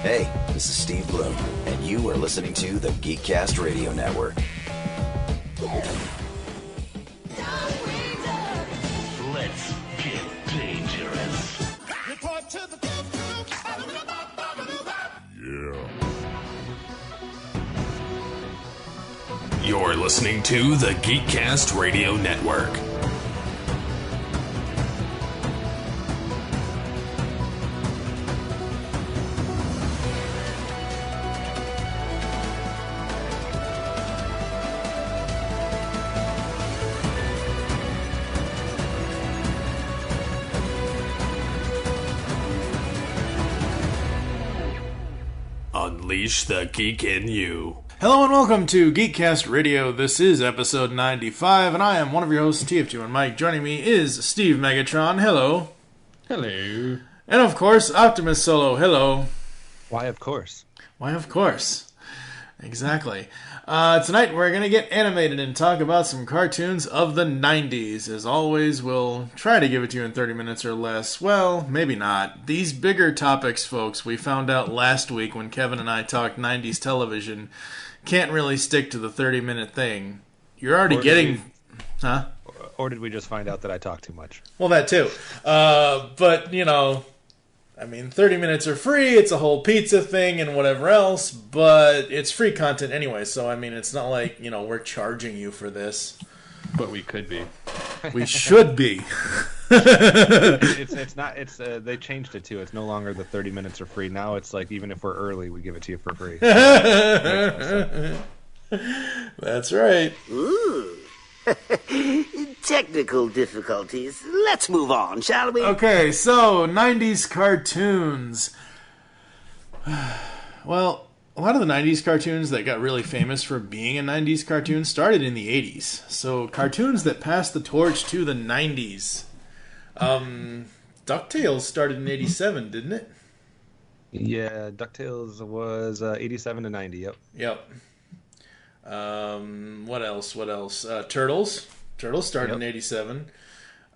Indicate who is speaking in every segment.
Speaker 1: Hey, this is Steve Bloom, and you are listening to the Geekcast Radio Network.
Speaker 2: Let's get dangerous.
Speaker 3: Report to the
Speaker 2: You're listening to the Geekcast Radio Network. Unleash the geek in you.
Speaker 4: Hello and welcome to Geekcast Radio. This is episode 95, and I am one of your hosts, TF2 and Mike. Joining me is Steve Megatron. Hello.
Speaker 5: Hello.
Speaker 4: And of course, Optimus Solo. Hello.
Speaker 5: Why, of course.
Speaker 4: Why, of course. Exactly. Tonight we're going to get animated and talk about some cartoons of the 90s. As always, we'll try to give it to you in 30 minutes or less. Well, maybe not. These bigger topics, folks, we found out last week when Kevin and I talked 90s television, can't really stick to the 30-minute thing. You're already getting... Huh?
Speaker 5: Or did we just find out that I talk too much?
Speaker 4: Well, that too. But, you know... I mean, 30 minutes are free, it's a whole pizza thing and whatever else, but it's free content anyway, so I mean, it's not like, you know, we're charging you for this.
Speaker 5: But we could be.
Speaker 4: We should be.
Speaker 5: It's not, they changed it too. It's no longer the 30 minutes are free. Now it's like, even if we're early, we give it to you for free.
Speaker 4: That's right.
Speaker 6: Ooh. Technical difficulties. Let's move on, shall we?
Speaker 4: Okay, so 90s cartoons. Well, a lot of the 90s cartoons that got really famous for being a 90s cartoon started in the 80s. So cartoons that passed the torch to the 90s. DuckTales started in 87, didn't it?
Speaker 5: Yeah, DuckTales was 87 to 90, yep.
Speaker 4: Yep. What else? Turtles. Turtles started in 87.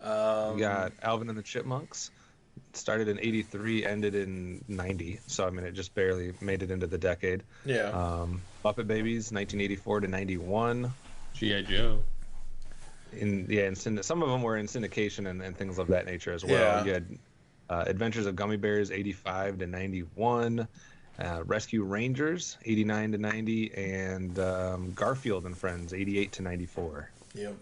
Speaker 5: We got Alvin and the Chipmunks. It started in 83, ended in 90. So, I mean, it just barely made it into the decade.
Speaker 4: Yeah.
Speaker 5: Muppet Babies, 1984 to 91.
Speaker 7: G.I. Joe.
Speaker 5: Some of them were in syndication and things of that nature as well.
Speaker 4: Yeah.
Speaker 5: You had Adventures of Gummy Bears, 85 to 91. Rescue Rangers, 89 to 90, and Garfield and Friends, 88 to 94.
Speaker 4: Yep.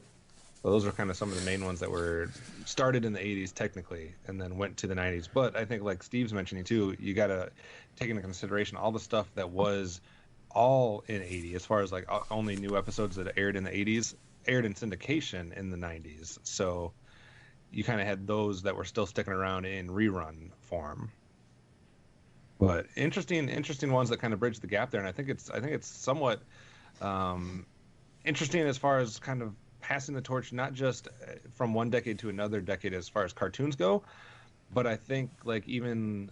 Speaker 5: So those are kind of some of the main ones that were started in the 80s technically, and then went to the 90s. But I think, like Steve's mentioning too, you got to take into consideration all the stuff that was all in 80, as far as like only new episodes that aired in the 80s, aired in syndication in the 90s. So you kind of had those that were still sticking around in rerun form. But interesting ones that kind of bridge the gap there, and I think it's somewhat interesting as far as kind of passing the torch, not just from one decade to another decade as far as cartoons go, but I think like even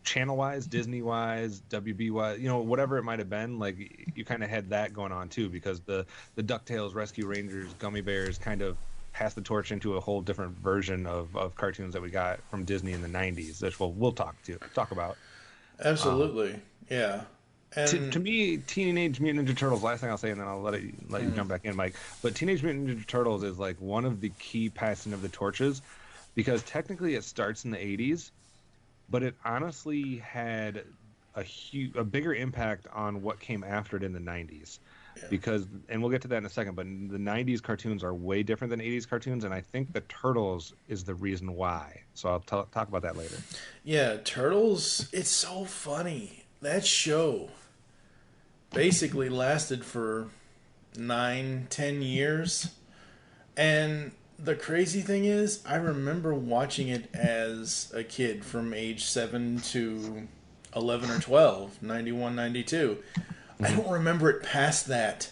Speaker 5: channel-wise, Disney-wise, WB-wise, you know, whatever it might have been, like you kind of had that going on too, because the DuckTales, Rescue Rangers, Gummy Bears kind of passed the torch into a whole different version of cartoons that we got from Disney in the 90s, which we'll talk about.
Speaker 4: Absolutely. Yeah. And
Speaker 5: to me, Teenage Mutant Ninja Turtles, last thing I'll say, and then I'll let you jump back in, Mike. But Teenage Mutant Ninja Turtles is like one of the key passing of the torches, because technically it starts in the 80s, but it honestly had a bigger impact on what came after it in the 90s. Yeah. Because, and we'll get to that in a second, but the 90s cartoons are way different than 80s cartoons, and I think the Turtles is the reason why. So I'll talk about that later.
Speaker 4: Yeah, Turtles, it's so funny. That show basically lasted for 9-10 years. And the crazy thing is, I remember watching it as a kid from age 7 to 11 or 12, 91, 92. I don't remember it past that.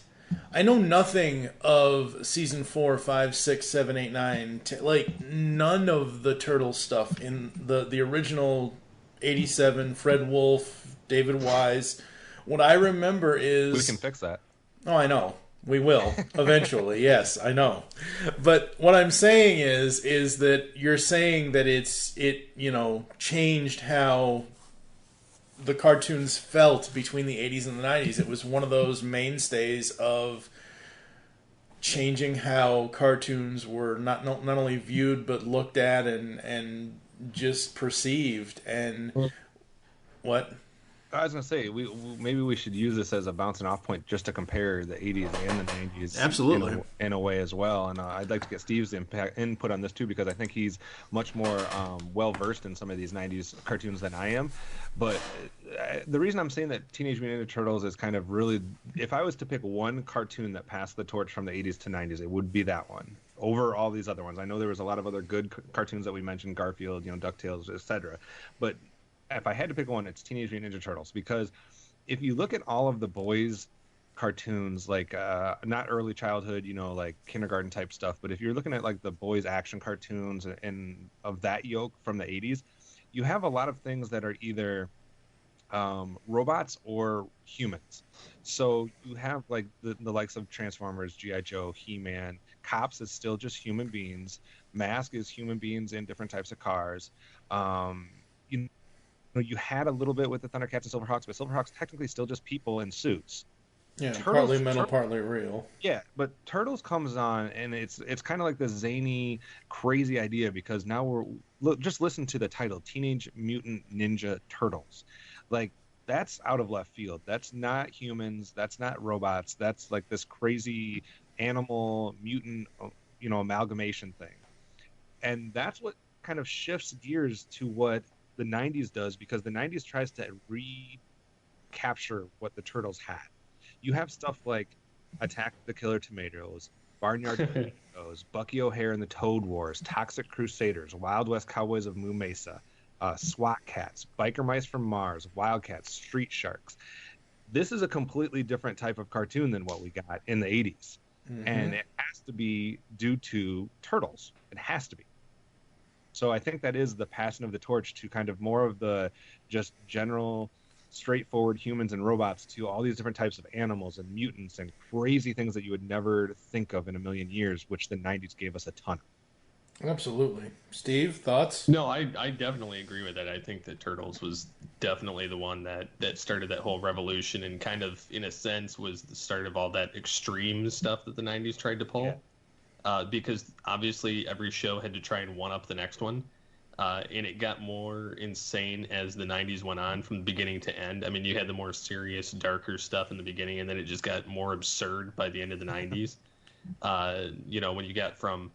Speaker 4: I know nothing of season 4, 5, 6, 7, 8, 9. Like, none of the Turtle stuff in the original 87, Fred Wolf, David Wise. What I remember is...
Speaker 5: We can fix that.
Speaker 4: Oh, I know. We will. Eventually, yes, I know. But what I'm saying is that you're saying that it changed how the cartoons felt between the 80s and the 90s. It was one of those mainstays of changing how cartoons were not only viewed but looked at and just perceived. And what?
Speaker 5: I was gonna say maybe we should use this as a bouncing off point just to compare the 80s and the 90s.
Speaker 4: Absolutely,
Speaker 5: in a way as well. And I'd like to get Steve's input on this too, because I think he's much more well versed in some of these 90s cartoons than I am. But the reason I'm saying that Teenage Mutant Ninja Turtles is kind of really, if I was to pick one cartoon that passed the torch from the 80s to 90s, it would be that one over all these other ones. I know there was a lot of other good cartoons that we mentioned, Garfield, DuckTales, etc. But if I had to pick one, it's Teenage Mutant Ninja Turtles, because if you look at all of the boys' cartoons, like not early childhood, like kindergarten type stuff, but if you're looking at like the boys' action cartoons and of that ilk from the 80s, you have a lot of things that are either robots or humans. So you have like the likes of Transformers, G.I. Joe, He-Man. Cops is still just human beings. Mask is human beings in different types of cars. You had a little bit with the Thundercats and Silverhawks, but Silverhawks technically still just people in suits.
Speaker 4: Yeah, partly mental, partly real.
Speaker 5: Yeah, but Turtles comes on, and it's kind of like this zany, crazy idea, because now just listen to the title, Teenage Mutant Ninja Turtles. Like, that's out of left field. That's not humans. That's not robots. That's like this crazy animal mutant, amalgamation thing. And that's what kind of shifts gears to what the 90s does, because the 90s tries to recapture what the Turtles had. You have stuff like Attack the Killer Tomatoes, Barnyard Tomatoes, Bucky O'Hare and the Toad Wars, Toxic Crusaders, Wild West Cowboys of Moo Mesa, SWAT Cats, Biker Mice from Mars, Wildcats, Street Sharks. This is a completely different type of cartoon than what we got in the 80s. Mm-hmm. And it has to be due to Turtles. It has to be. So I think that is the passing of the torch to kind of more of the just general, straightforward humans and robots to all these different types of animals and mutants and crazy things that you would never think of in a million years, which the 90s gave us a ton of.
Speaker 4: Absolutely. Steve, thoughts?
Speaker 3: No, I definitely agree with that. I think that Turtles was definitely the one that started that whole revolution, and kind of, in a sense, was the start of all that extreme stuff that the 90s tried to pull. Yeah. Because obviously every show had to try and one-up the next one. And it got more insane as the 90s went on from beginning to end. I mean, you had the more serious, darker stuff in the beginning, and then it just got more absurd by the end of the 90s. When you got from,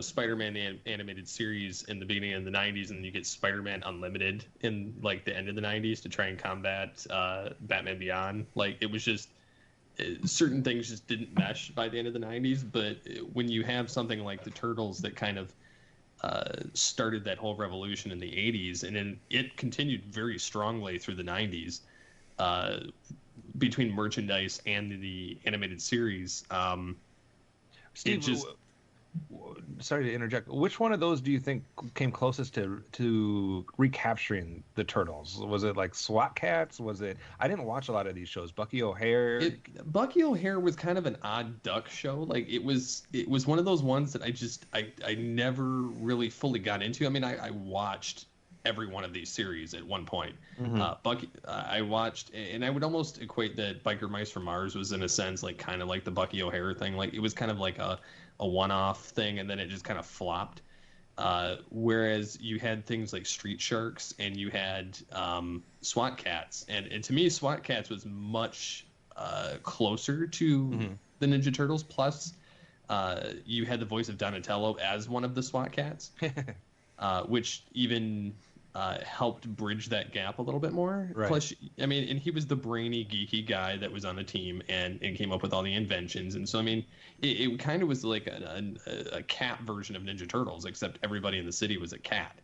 Speaker 3: Spider-Man animated series in the beginning of the 90s, and then you get Spider-Man Unlimited in, like, the end of the 90s to try and combat Batman Beyond. Like, it was just... certain things just didn't mesh by the end of the 90s, but when you have something like the Turtles that kind of started that whole revolution in the 80s, and then it continued very strongly through the 90s between merchandise and the animated series.
Speaker 5: Steve, sorry to interject. Which one of those do you think came closest to recapturing the Turtles? Was it like SWAT Cats? Was it? I didn't watch a lot of these shows. Bucky O'Hare.
Speaker 3: Bucky O'Hare was kind of an odd duck show. Like it was one of those ones that I never really fully got into. I mean, I watched every one of these series at one point. Mm-hmm. Bucky, I watched, and I would almost equate that Biker Mice from Mars was in a sense like kind of like the Bucky O'Hare thing. Like it was kind of like a one-off thing, and then it just kind of flopped. Whereas you had things like Street Sharks, and you had SWAT Cats, and to me, SWAT Cats was much closer to the Ninja Turtles. Plus, you had the voice of Donatello as one of the SWAT Cats, which even helped bridge that gap a little bit more. Right. Plus, I mean, and he was the brainy, geeky guy that was on the team and came up with all the inventions. And so, I mean, it kind of was like a cat version of Ninja Turtles, except everybody in the city was a cat.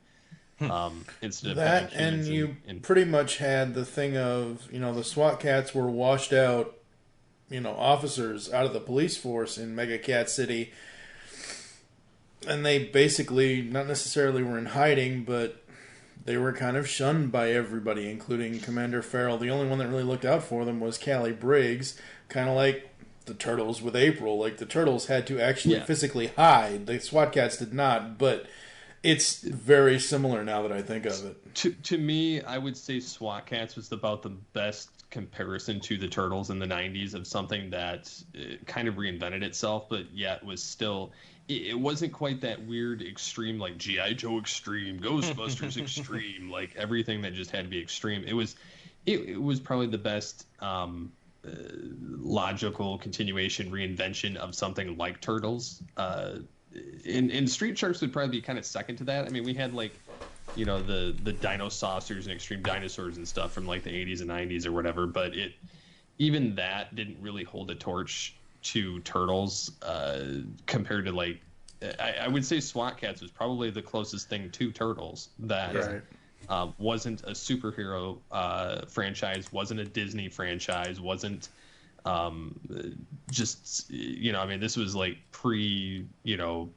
Speaker 3: Instead of
Speaker 4: that, and you pretty much had the thing of, the SWAT Cats were washed out, officers out of the police force in Mega Cat City. And they basically, not necessarily were in hiding, but they were kind of shunned by everybody, including Commander Farrell. The only one that really looked out for them was Callie Briggs, kind of like the Turtles with April. Like, the Turtles had to actually physically hide. The SWAT Cats did not, but It's very similar now that I think of it.
Speaker 3: To me, I would say SWAT Cats was about the best comparison to the Turtles in the 90s of something that kind of reinvented itself, but yet was still... It wasn't quite that weird extreme, like G.I. Joe extreme, Ghostbusters extreme, like everything that just had to be extreme. It was probably the best logical continuation, reinvention of something like Turtles. And Street Sharks would probably be kind of second to that. I mean, we had like, you know, the Dino Saucers and Extreme Dinosaurs and stuff from like the 80s and 90s or whatever, but even that didn't really hold a torch to Turtles compared to like, I would say SWAT Cats was probably the closest thing to Turtles that wasn't a superhero franchise, wasn't a Disney franchise, wasn't just, you know, I mean, this was like pre, you know,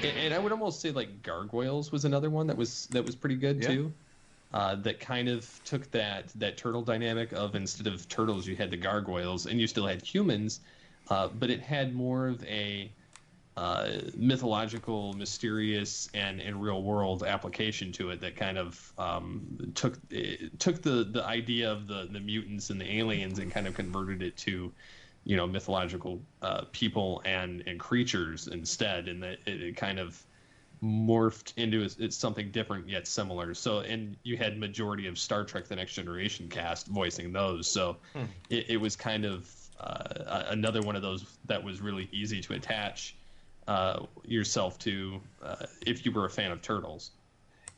Speaker 3: and I would almost say like Gargoyles was another one that was pretty good too. That kind of took that turtle dynamic of, instead of turtles you had the gargoyles and you still had humans, but it had more of a mythological, mysterious, and real world application to it that kind of took the idea of the mutants and the aliens and kind of converted it to, you know, mythological people and creatures instead, and that it kind of morphed into it's something different yet similar. So, and you had majority of Star Trek: The Next Generation cast voicing those, so it was kind of another one of those that was really easy to attach yourself to if you were a fan of Turtles.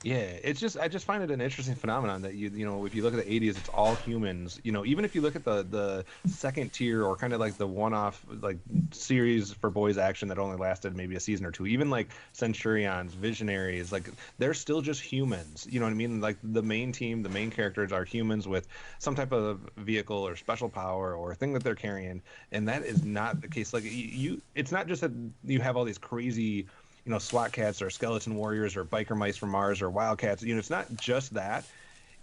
Speaker 5: Yeah, it's just, I just find it an interesting phenomenon that you know, if you look at the 80s, it's all humans. You know, even if you look at the second tier or kind of like the one-off like series for boys action that only lasted maybe a season or two, even like Centurions, Visionaries, like they're still just humans. You know what I mean? Like the main team, the main characters are humans with some type of vehicle or special power or thing that they're carrying, and that is not the case. Like it's not just that you have all these crazy, you know, SWAT Cats or Skeleton Warriors or Biker Mice from Mars or Wildcats. You know, it's not just that.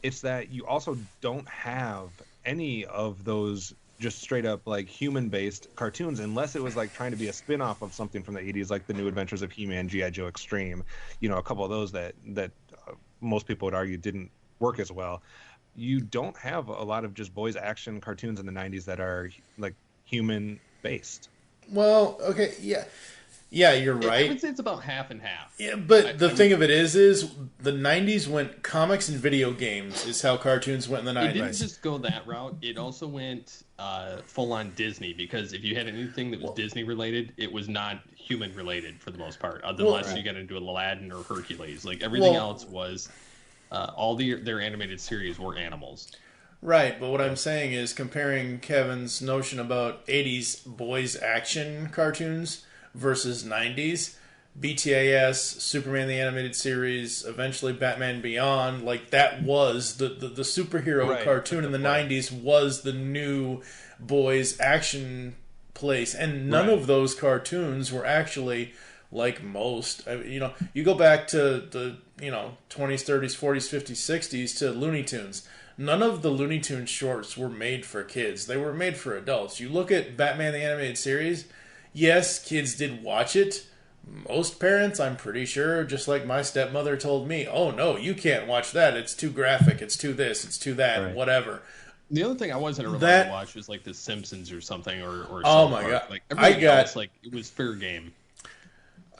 Speaker 5: It's that you also don't have any of those just straight up like human-based cartoons, unless it was like trying to be a spin-off of something from the 80s, like the New Adventures of He-Man, G.I. Joe Extreme. You know, a couple of those that most people would argue didn't work as well. You don't have a lot of just boys action cartoons in the 90s that are like human-based.
Speaker 4: Well, okay, yeah. Yeah, you're right.
Speaker 3: I would say it's about half and half.
Speaker 4: Yeah, but the thing of it is the 90s went comics and video games is how cartoons went in the 90s.
Speaker 3: It didn't just go that route. It also went full-on Disney, because if you had anything that was Disney related, it was not human related for the most part, unless you got into Aladdin or Hercules. Like everything else was all their animated series were animals.
Speaker 4: Right, but what I'm saying is comparing Kevin's notion about 80s boys action cartoons versus 90s, BTAS, Superman the Animated Series, eventually Batman Beyond, like that was the superhero cartoon in the 90s was the new boys action place, and none of those cartoons were actually like most. You know, you go back to the 20s, 30s, 40s, 50s, 60s to Looney Tunes. None of the Looney Tunes shorts were made for kids. They were made for adults. You look at Batman the Animated Series, yes, kids did watch it. Most parents, I'm pretty sure, just like my stepmother told me, oh no, you can't watch that. It's too graphic. It's too this. It's too that. Whatever.
Speaker 3: The other thing I wasn't allowed to watch was like The Simpsons or something, or
Speaker 4: oh my god,
Speaker 3: like everything else, like it was fair game.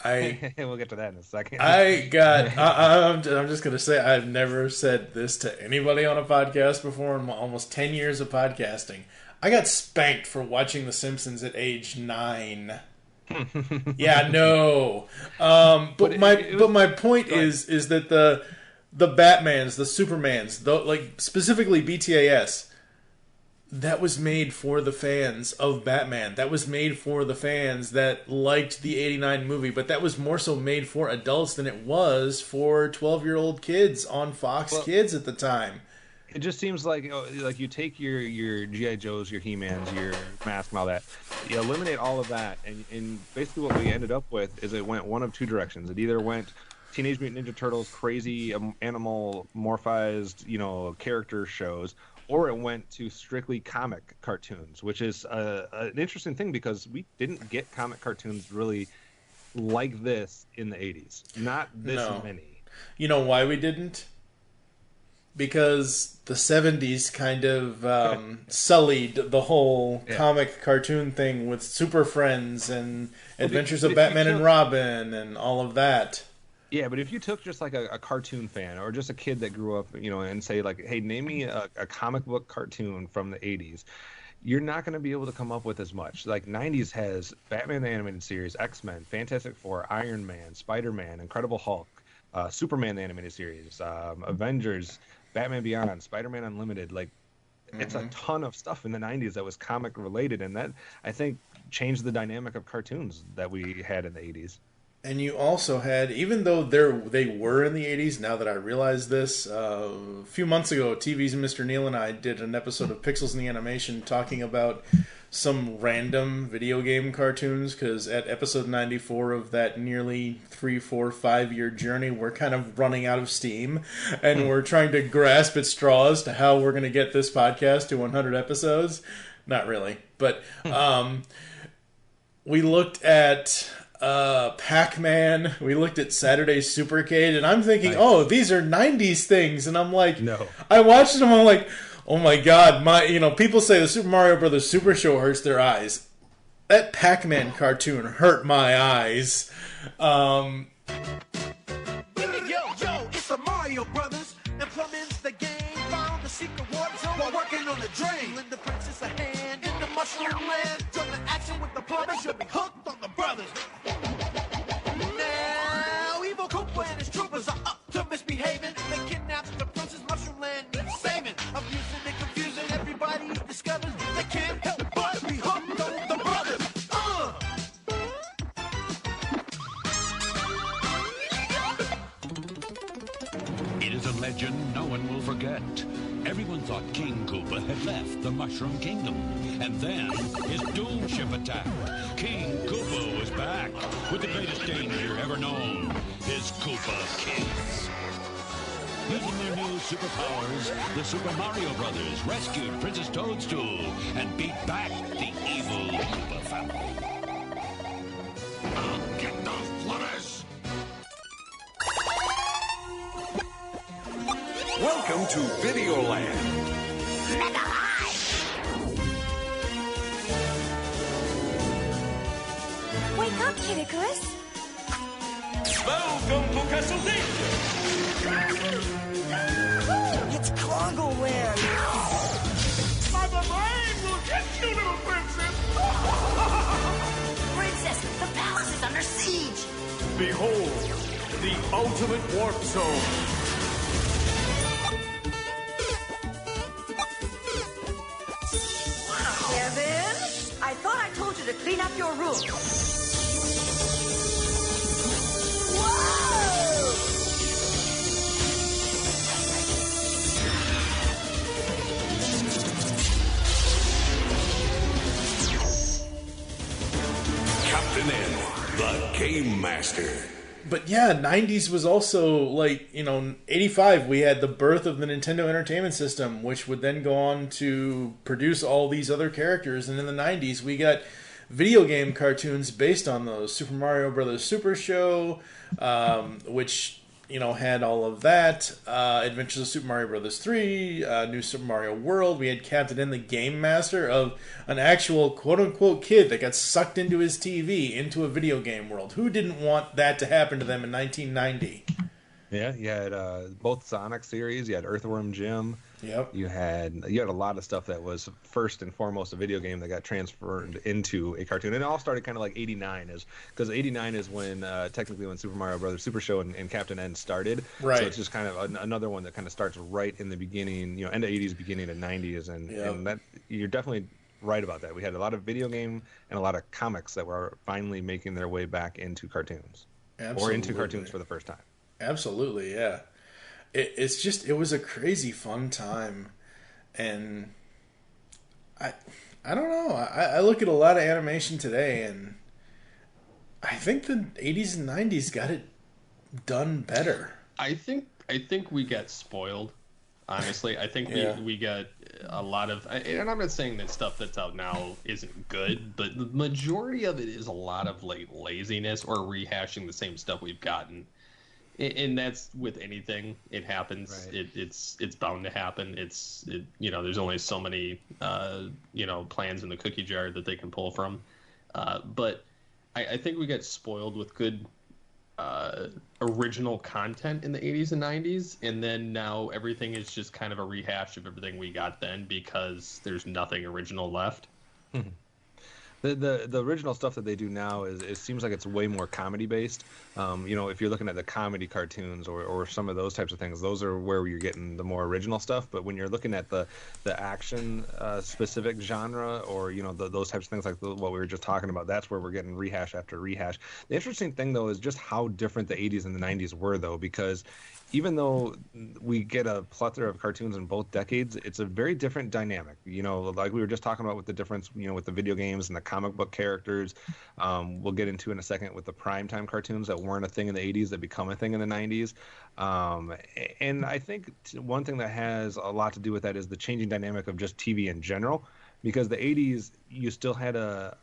Speaker 5: We'll get to that in a second.
Speaker 4: I'm just going to say I've never said this to anybody on a podcast before in my almost 10 years of podcasting. I got spanked for watching The Simpsons at age 9. Yeah, no. But my point is that the Batmans, the Supermans, like specifically BTAS, that was made for the fans of Batman. That was made for the fans that liked the 89 movie, but that was more so made for adults than it was for 12-year-old kids on Fox Kids at the time.
Speaker 5: It just seems like you take your G.I. Joes, your He-Mans, your Mask and all that, you eliminate all of that, and basically what we ended up with is it went one of two directions. It either went Teenage Mutant Ninja Turtles, crazy animal morphized, character shows, or it went to strictly comic cartoons, which is an interesting thing because we didn't get comic cartoons really like this in the 80s. Not this many.
Speaker 4: You know why we didn't? Because the 70s kind of sullied the whole comic cartoon thing with Super Friends and Adventures of Batman and Robin and all of that.
Speaker 5: Yeah, but if you took just like a cartoon fan or just a kid that grew up, and say like, hey, name me a comic book cartoon from the 80s, you're not going to be able to come up with as much. Like 90s has Batman the Animated Series, X-Men, Fantastic Four, Iron Man, Spider-Man, Incredible Hulk, Superman the Animated Series, Avengers, Batman Beyond, Spider-Man Unlimited. Like, it's a ton of stuff in the 90s that was comic related, and that, I think, changed the dynamic of cartoons that we had in the 80s.
Speaker 4: And you also had, even though they were in the 80s, now that I realize this, a few months ago, TV's Mr. Neil and I did an episode of Pixels in the Animation talking about some random video game cartoons, because at episode 94 of that nearly 3, 4, 5 year journey, we're kind of running out of steam, and we're trying to grasp at straws to how we're going to get this podcast to 100 episodes. Not really, but we looked at Pac-Man, we looked at Saturday Supercade, and I'm thinking, oh, these are 90s things, and I'm like,
Speaker 5: no.
Speaker 4: I watched them, I'm like, oh my god, people say the Super Mario Brothers Super Show hurts their eyes. That Pac-Man cartoon hurt my eyes.
Speaker 7: Yo, it's the Mario Brothers, and plumbing's the game. Found the secret water zone while working on the drain. Lend the princess a hand in the mushroom land. Join the action with the plumbers, you'll be hooked on the brothers. Now, evil Koopa and his troopers are up to misbehaving. They kidnapped the princess, mushroom land needs saving. Abusing and confusing, everybody discovers they can't help but be hooked on the brothers.
Speaker 8: It is a legend no one will forget. Everyone thought King Koopa had left the Mushroom Kingdom, and then his doom ship attacked. King Koopa was back with the greatest danger ever known, his Koopa Kids. Using their new superpowers, the Super Mario Brothers rescued Princess Toadstool and beat back the evil Koopa family. Get those plumbers!
Speaker 2: Welcome to Videoland.
Speaker 9: Wake up, Kiddicarus.
Speaker 2: Welcome to Castle
Speaker 9: It's Congo Land.
Speaker 2: My brain will get you, little princess.
Speaker 9: Princess, the palace is under siege.
Speaker 2: Behold, the ultimate warp zone.
Speaker 9: Kevin, I thought I told you to clean up your room. Whoa!
Speaker 2: Captain N, the Game Master.
Speaker 4: But yeah, 90s was also, 85, we had the birth of the Nintendo Entertainment System, which would then go on to produce all these other characters. And in the 90s, we got video game cartoons based on those. Super Mario Brothers Super Show, which had all of that. Adventures of Super Mario Brothers 3, New Super Mario World. We had Captain N, the Game Master, of an actual quote-unquote kid that got sucked into his TV, into a video game world. Who didn't want that to happen to them in 1990?
Speaker 5: Yeah, you had both Sonic series. You had Earthworm Jim.
Speaker 4: Yep.
Speaker 5: You had a lot of stuff that was first and foremost a video game that got transferred into a cartoon, and it all started kind of like '89, because '89 is when technically when Super Mario Brothers Super Show and Captain N started.
Speaker 4: Right.
Speaker 5: So it's just kind of another one that kind of starts right in the beginning, end of '80s, beginning of '90s, and that you're definitely right about that. We had a lot of video game and a lot of comics that were finally making their way back into cartoons, or into cartoons for the first time.
Speaker 4: Absolutely, yeah. It was a crazy fun time, and I don't know. I look at a lot of animation today, and I think the 80s and 90s got it done better.
Speaker 3: I think we get spoiled. Honestly, I think we got a lot of, and I'm not saying that stuff that's out now isn't good, but the majority of it is a lot of like laziness or rehashing the same stuff we've gotten. And that's with anything. It happens. Right. It's bound to happen. There's only so many plans in the cookie jar that they can pull from. But I think we get spoiled with good original content in the 80s and 90s, and then now everything is just kind of a rehash of everything we got then because there's nothing original left.
Speaker 5: The original stuff that they do now it seems like it's way more comedy based. If you're looking at the comedy cartoons or some of those types of things, those are where you're getting the more original stuff. But when you're looking at the action specific genre or those types of things like what we were just talking about, that's where we're getting rehash after rehash. The interesting thing though is just how different the 80s and the 90s were though, because even though we get a plethora of cartoons in both decades, it's a very different dynamic. Like we were just talking about with the difference, with the video games and the comic book characters. We'll get into in a second with the primetime cartoons that weren't a thing in the 80s that become a thing in the 90s. And I think one thing that has a lot to do with that is the changing dynamic of just TV in general, because the 80s, you still had a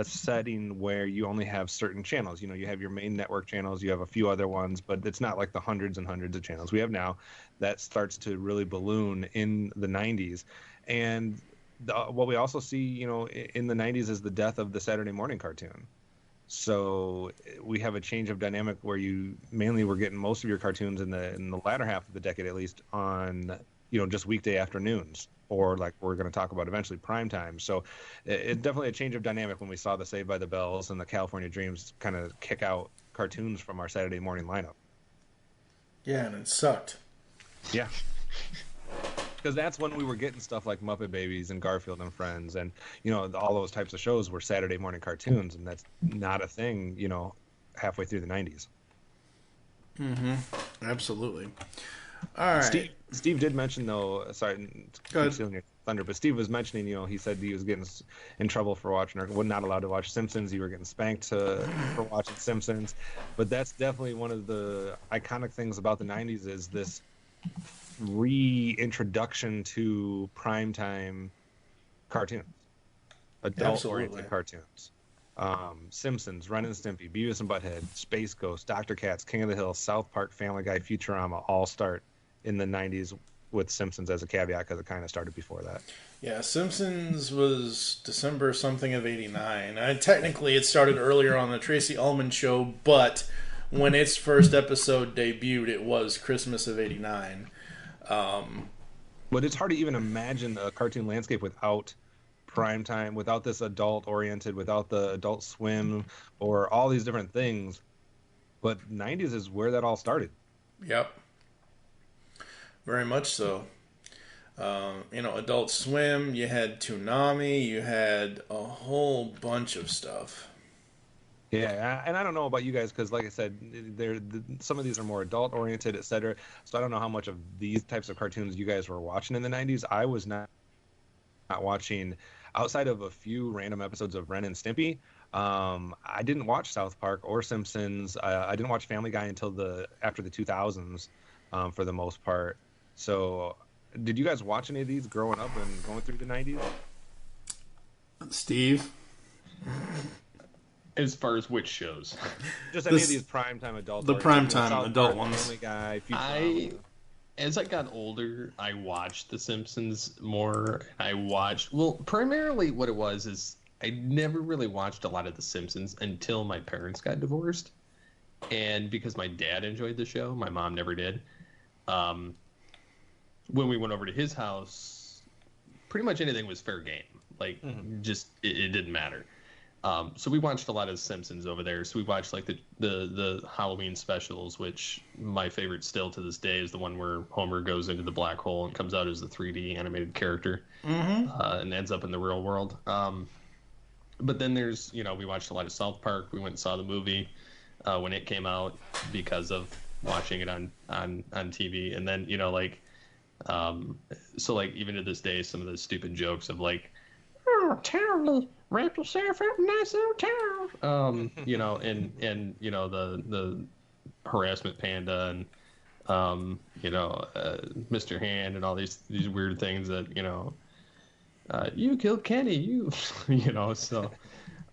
Speaker 5: setting where you only have certain channels. You have your main network channels, you have a few other ones, but it's not like the hundreds and hundreds of channels we have now. That starts to really balloon in the 90s. And what we also see, in the 90s is the death of the Saturday morning cartoon. So we have a change of dynamic where you mainly were getting most of your cartoons in the latter half of the decade, at least on, just weekday afternoons, or like we're going to talk about eventually prime time. So it's definitely a change of dynamic when we saw the Saved by the Bells and the California Dreams kind of kick out cartoons from our Saturday morning lineup.
Speaker 4: Yeah, and it sucked.
Speaker 5: Yeah. Because that's when we were getting stuff like Muppet Babies and Garfield and Friends, and all those types of shows were Saturday morning cartoons, and that's not a thing, halfway through the 90s.
Speaker 4: Mm-hmm. Absolutely. All right.
Speaker 5: Steve did mention though. Sorry, stealing your thunder, but Steve was mentioning. He said he was getting in trouble for watching or was not allowed to watch Simpsons. You were getting spanked for watching Simpsons, but that's definitely one of the iconic things about the 90s is this reintroduction to primetime cartoons, adult-oriented cartoons. Simpsons, Ren and Stimpy, Beavis and Butthead, Space Ghost, Dr. Katz, King of the Hill, South Park, Family Guy, Futurama all start in the 90s with Simpsons as a caveat because it kind of started before that.
Speaker 4: Yeah, Simpsons was December something of 89. Technically, it started earlier on the Tracy Ullman show, but when its first episode debuted, it was Christmas of 89.
Speaker 5: But it's hard to even imagine a cartoon landscape without primetime, without this adult-oriented, without the Adult Swim, or all these different things. But 90s is where that all started.
Speaker 4: Yep. Very much so. Adult Swim, you had Toonami, you had a whole bunch of stuff.
Speaker 5: Yeah, and I don't know about you guys because, like I said, some of these are more adult-oriented, etc. So I don't know how much of these types of cartoons you guys were watching in the 90s. I was not watching, outside of a few random episodes of Ren and Stimpy. I didn't watch South Park or Simpsons. I didn't watch Family Guy until after the 2000s, for the most part. So, did you guys watch any of these growing up and going through the 90s?
Speaker 10: Steve?
Speaker 3: As far as which shows?
Speaker 5: Just any of these primetime adult.
Speaker 4: The primetime adult ones.
Speaker 5: Family Guy, Futurama.
Speaker 3: As I got older, I watched The Simpsons more. Well, primarily what it was is I never really watched a lot of The Simpsons until my parents got divorced. And because my dad enjoyed the show, my mom never did. When we went over to his house, pretty much anything was fair game. Like, just, it didn't matter. So we watched a lot of Simpsons over there. So we watched like the Halloween specials, which my favorite still to this day is the one where Homer goes into the black hole and comes out as the 3D animated character and ends up in the real world. But then there's, we watched a lot of South Park. We went and saw the movie when it came out because of watching it on TV. And then, so like even to this day, some of the stupid jokes of like, oh, tell me, wrap yourself up nice little towel. And the harassment panda and Mr. Hand and all these weird things that you killed Kenny, so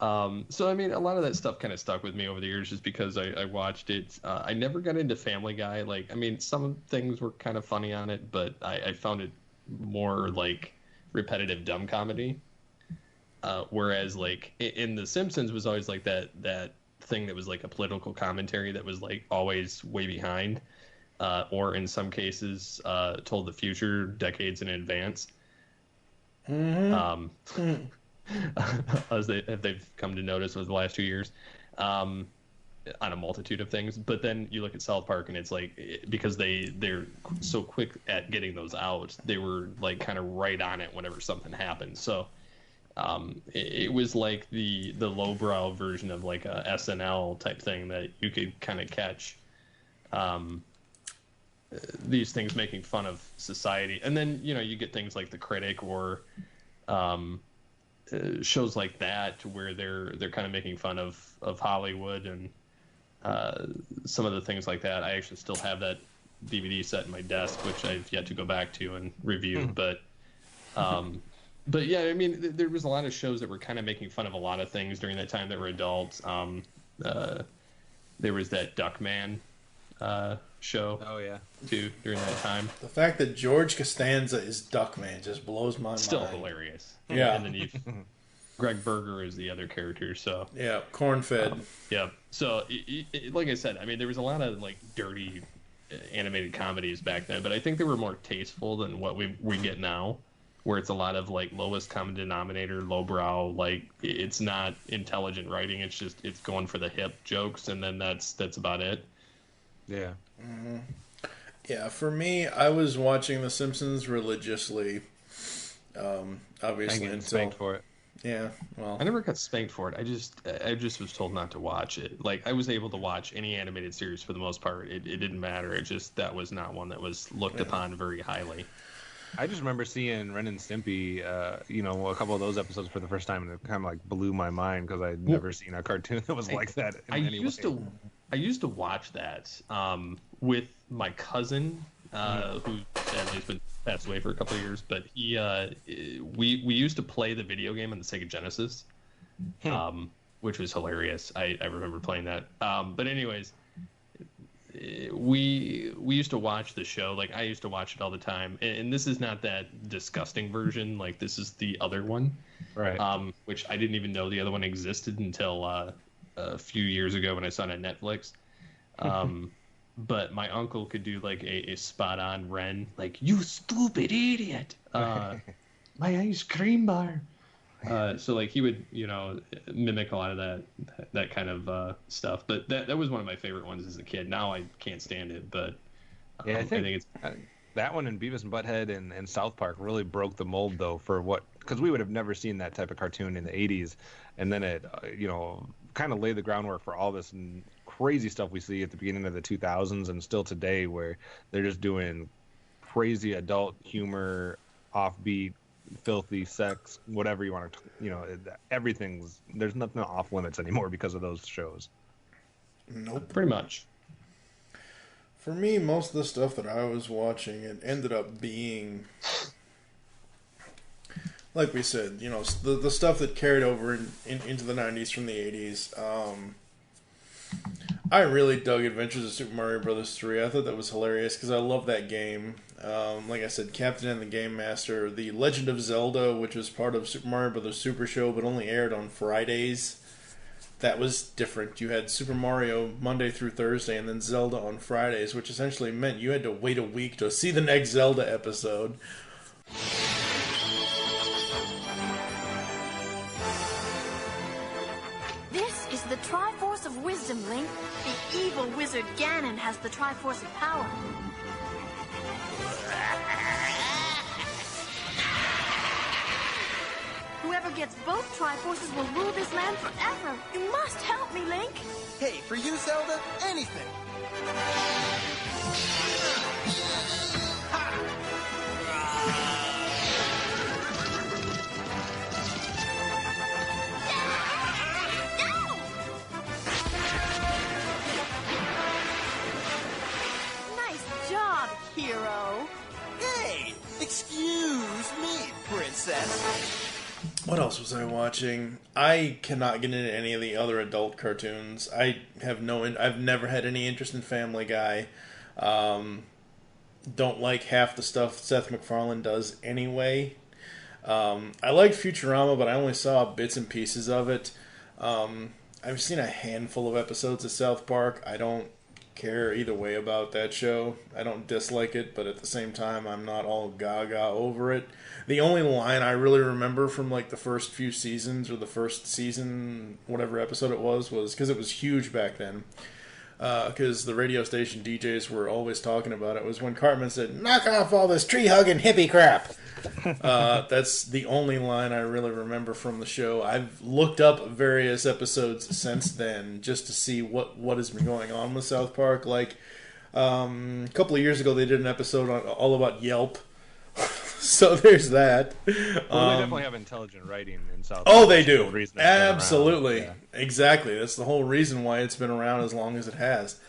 Speaker 3: I mean a lot of that stuff kind of stuck with me over the years just because I watched it. I never got into Family Guy. Like, I mean, some things were kind of funny on it, but I found it more like repetitive dumb comedy. Whereas like in The Simpsons was always like that thing that was like a political commentary that was like always way behind, or in some cases told the future decades in advance. As they've come to notice over the last 2 years, on a multitude of things. But then you look at South Park and it's like, because they're so quick at getting those out, they were like kind of right on it whenever something happened. So it was like the lowbrow version of like a SNL type thing that you could kind of catch these things making fun of society. And then, you get things like The Critic or shows like that where they're kind of making fun of Hollywood and some of the things like that. I actually still have that DVD set in my desk, which I've yet to go back to and review. But yeah, I mean, there was a lot of shows that were kind of making fun of a lot of things during that time that were adults. There was that Duckman show. Oh yeah, too, during that time.
Speaker 4: The fact that George Costanza is Duckman just blows my mind.
Speaker 3: Still hilarious.
Speaker 4: Yeah.
Speaker 3: And then Greg Berger is the other character. So
Speaker 4: yeah, corn-fed.
Speaker 3: Yeah. So like I said, I mean, there was a lot of like dirty animated comedies back then, but I think they were more tasteful than what we get now, where it's a lot of like lowest common denominator, lowbrow, like it's not intelligent writing. It's just, it's going for the hip jokes. And then that's about it.
Speaker 5: Yeah.
Speaker 4: Mm-hmm. Yeah. For me, I was watching The Simpsons religiously. Obviously,
Speaker 5: I get spanked for it.
Speaker 4: Yeah. Well,
Speaker 3: I never got spanked for it. I just was told not to watch it. Like, I was able to watch any animated series for the most part. It didn't matter. It just, that was not one that was looked upon very highly.
Speaker 5: I just remember seeing Ren and Stimpy, a couple of those episodes for the first time, and it kind of like blew my mind because I'd never seen a cartoon that was like that. I used
Speaker 3: to watch that with my cousin, who sadly has been passed away for a couple of years, but we used to play the video game on the Sega Genesis, which was hilarious. I remember playing that. But anyways, we used to watch the show. Like, I used to watch it all the time, and this is not that disgusting version. Like, this is the other one,
Speaker 5: right?
Speaker 3: Which I didn't even know the other one existed until a few years ago when I saw it on Netflix. But my uncle could do like a spot on Ren, like, you stupid idiot, my ice cream bar. So like he would, mimic a lot of that kind of stuff. But that was one of my favorite ones as a kid. Now I can't stand it, but
Speaker 5: I think it's that one and Beavis and Butthead and South Park really broke the mold though for what, because we would have never seen that type of cartoon in the 80s, and then it kind of laid the groundwork for all this crazy stuff we see at the beginning of the 2000s and still today, where they're just doing crazy adult humor, offbeat, filthy sex, whatever you want to, there's nothing off limits anymore because of those shows.
Speaker 4: Nope.
Speaker 3: Pretty much.
Speaker 4: For me, most of the stuff that I was watching, it ended up being like we said, the stuff that carried over into the 90s from the 80s. I really dug Adventures of Super Mario Bros. 3. I thought that was hilarious because I love that game. Like I said, Captain and the Game Master. The Legend of Zelda, which was part of Super Mario Bros. Super Show, but only aired on Fridays. That was different. You had Super Mario Monday through Thursday and then Zelda on Fridays, which essentially meant you had to wait a week to see the next Zelda episode.
Speaker 10: This is the Triforce of Wisdom, Link. The evil wizard Ganon has the Triforce of Power. Whoever gets both Triforces will rule this land forever. You must help me, Link.
Speaker 7: Hey, for you, Zelda, anything.
Speaker 10: Nice job, hero.
Speaker 7: Hey, excuse me, princess.
Speaker 4: What else was I watching? I cannot get into any of the other adult cartoons. I've never had any interest in Family Guy. Don't like half the stuff Seth MacFarlane does anyway. I liked Futurama, but I only saw bits and pieces of it. I've seen a handful of episodes of South Park. I don't care either way about that show. I don't dislike it, but at the same time, I'm not all gaga over it. The only line I really remember from like the first few seasons or the first season, whatever episode it was because it was huge back then. Because the radio station DJs were always talking about it, was when Cartman said, "Knock off all this tree-hugging hippie crap." That's the only line I really remember from the show. I've looked up various episodes since then just to see what has been going on with South Park. Like, a couple of years ago, they did an episode all about Yelp. So there's that.
Speaker 5: Well, they definitely have intelligent writing in South Park.
Speaker 4: Oh, they do. Absolutely.
Speaker 5: Yeah.
Speaker 4: Exactly. That's the whole reason why it's been around as long as it has.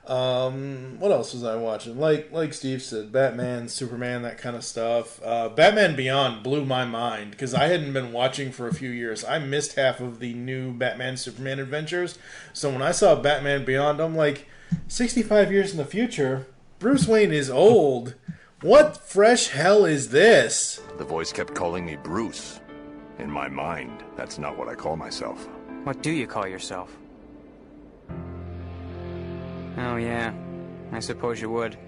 Speaker 4: What else was I watching? Like Steve said, Batman, Superman, that kind of stuff. Batman Beyond blew my mind because I hadn't been watching for a few years. I missed half of the new Batman Superman adventures. So when I saw Batman Beyond, I'm like, 65 years in the future, Bruce Wayne is old. What fresh hell is this?
Speaker 11: The voice kept calling me Bruce. In my mind, that's not what I call myself.
Speaker 12: What do you call yourself? Oh, yeah. I suppose you would.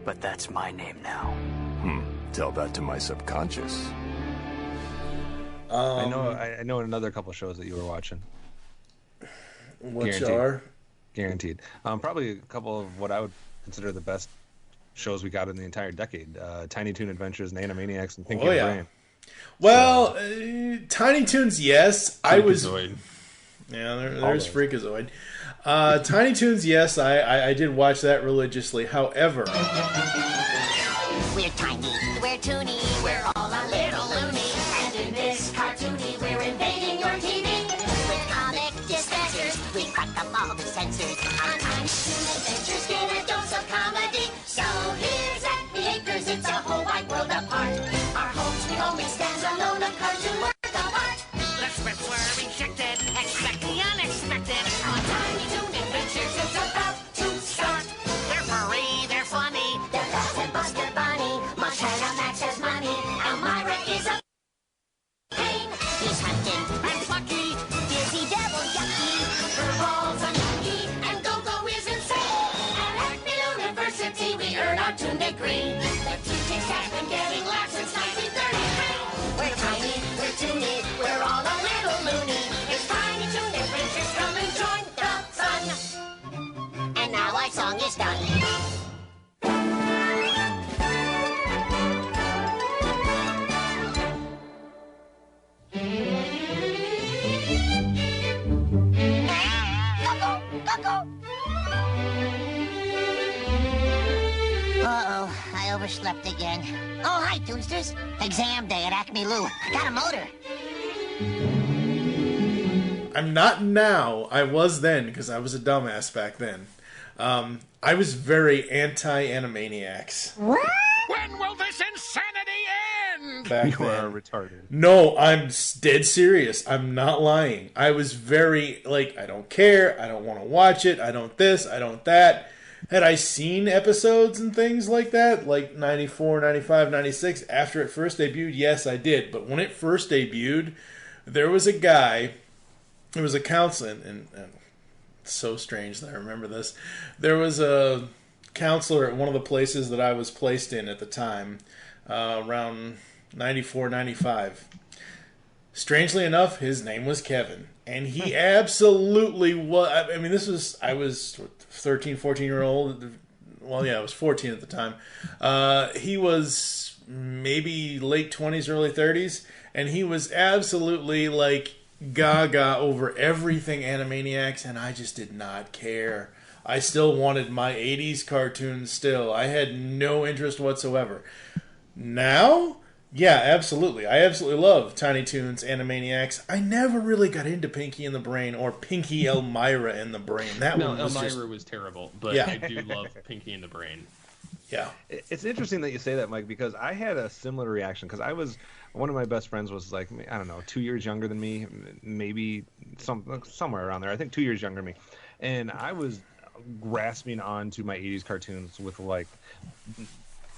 Speaker 12: But that's my name now.
Speaker 11: Tell that to my subconscious.
Speaker 5: I know another couple shows that you were watching.
Speaker 4: Which are?
Speaker 5: Guaranteed. Probably a couple of what I would consider the best shows we got in the entire decade. Tiny Toon Adventures and Animaniacs and Pinky and the Brain.
Speaker 4: Well, Tiny Toons, yes.
Speaker 3: Freakazoid.
Speaker 4: There's Freakazoid. Tiny Toons, yes. I did watch that religiously. However,
Speaker 13: we're tiny, we're toony, we're all a little loony, and in this cartoony, we're invading your TV. With comic dispensers, we crack up all the censors. On Tiny Toon Adventures, get a dose of comedy. So here's at the acres, it's a whole wide world apart. Our home sweet home stands alone, a cartoon work of art.
Speaker 7: The scripts were rejected, expect the unexpected. On Tiny Toon Adventures, it's about to start. They're furry, they're funny,
Speaker 13: they're Baz and Buster Bunny. Montana Max has money, Elmira is a pain. He's hunting
Speaker 7: and plucky,
Speaker 13: dizzy devil yucky.
Speaker 7: Furballs and Yucky, and Go-Go is insane.
Speaker 13: At Acme University, we earn our Toon degree. The teaching staff been getting laughs since 1933. We're tiny, we're toony, we're all a little loony. It's Tiny Toon Adventures, come and join the fun. And now our song is done. Uh-oh, I overslept again. Oh, hi, Toonsters. Exam day at Acme Lou. I got a motor.
Speaker 4: I'm not now. I was then because I was a dumbass back then. I was very anti-Animaniacs.
Speaker 8: When will this insanity button.
Speaker 4: back
Speaker 5: You
Speaker 4: then.
Speaker 5: are retarded.
Speaker 4: No, I'm dead serious. I'm not lying. I was very, I don't care. I don't want to watch it. I don't this. I don't that. Had I seen episodes and things like that, like 94, 95, 96, after it first debuted? Yes, I did. But when it first debuted, there was a guy, it was a counselor, and it's so strange that I remember this. There was a counselor at one of the places that I was placed in at the time, around 94, 95. Strangely enough, his name was Kevin. And he absolutely was. I mean, I was 13, 14-year-old. Well, yeah, I was 14 at the time. He was maybe late 20s, early 30s. And he was absolutely gaga over everything Animaniacs. And I just did not care. I still wanted my 80s cartoons still. I had no interest whatsoever. Now, yeah, absolutely. I absolutely love Tiny Toons, Animaniacs. I never really got into Pinky and the Brain or Pinky Elmira and the Brain.
Speaker 3: Elmira was terrible, but
Speaker 4: Yeah.
Speaker 3: I do love Pinky and the Brain.
Speaker 4: Yeah.
Speaker 5: It's interesting that you say that, Mike, because I had a similar reaction. Because one of my best friends was I don't know, 2 years younger than me, maybe somewhere around there. I think 2 years younger than me. And I was grasping on to my 80s cartoons with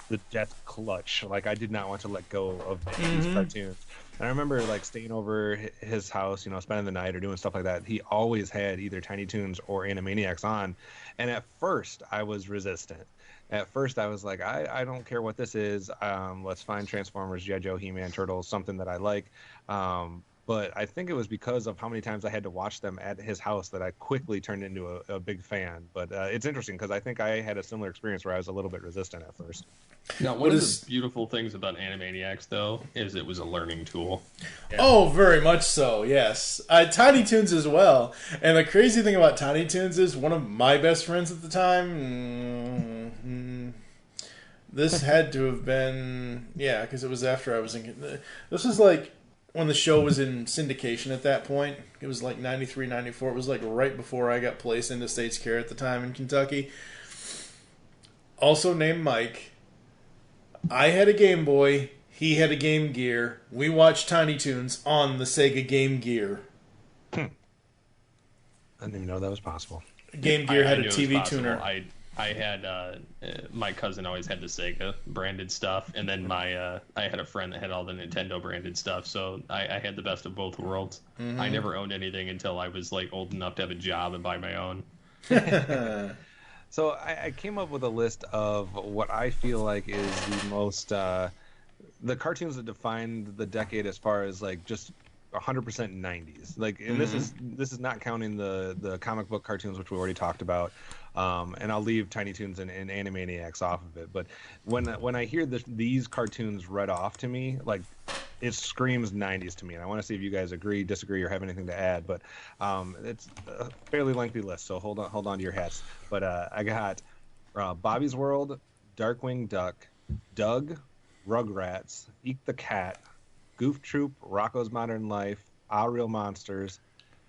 Speaker 5: the death clutch. I did not want to let go of these cartoons. And I remember staying over his house, spending the night or doing stuff like that. He always had either Tiny Toons or Animaniacs on. And at first I was resistant. At first I was I don't care what this is. Let's find Transformers, G.I. Joe, He-Man, Turtles, something that I like. But I think it was because of how many times I had to watch them at his house that I quickly turned into a big fan. But it's interesting because I think I had a similar experience where I was a little bit resistant at first.
Speaker 3: Now, one of the beautiful things about Animaniacs, though, is it was a learning tool.
Speaker 4: Yeah. Oh, very much so, yes. Tiny Toons as well. And the crazy thing about Tiny Toons is one of my best friends at the time... this had to have been... Yeah, because it was after I was in... This was when the show was in syndication at that point. It was 93, 94. It was right before I got placed into State's Care at the time in Kentucky. Also named Mike. I had a Game Boy. He had a Game Gear. We watched Tiny Toons on the Sega Game Gear.
Speaker 5: I didn't even know that was possible.
Speaker 4: Game Gear had a TV tuner.
Speaker 3: I had my cousin always had the Sega branded stuff, and then I had a friend that had all the Nintendo branded stuff. So I had the best of both worlds. Mm-hmm. I never owned anything until I was old enough to have a job and buy my own.
Speaker 5: So I came up with a list of what I feel like is the most the cartoons that defined the decade as far as just 100% 90s. And this is not counting the comic book cartoons, which we already talked about. And I'll leave Tiny Toons and Animaniacs off of it. But when I hear these cartoons read off to me, it screams 90s to me. And I want to see if you guys agree, disagree, or have anything to add. But it's a fairly lengthy list, so hold on to your hats. But I got Bobby's World, Darkwing Duck, Doug, Rugrats, Eek the Cat, Goof Troop, Rocko's Modern Life, Our Real Monsters,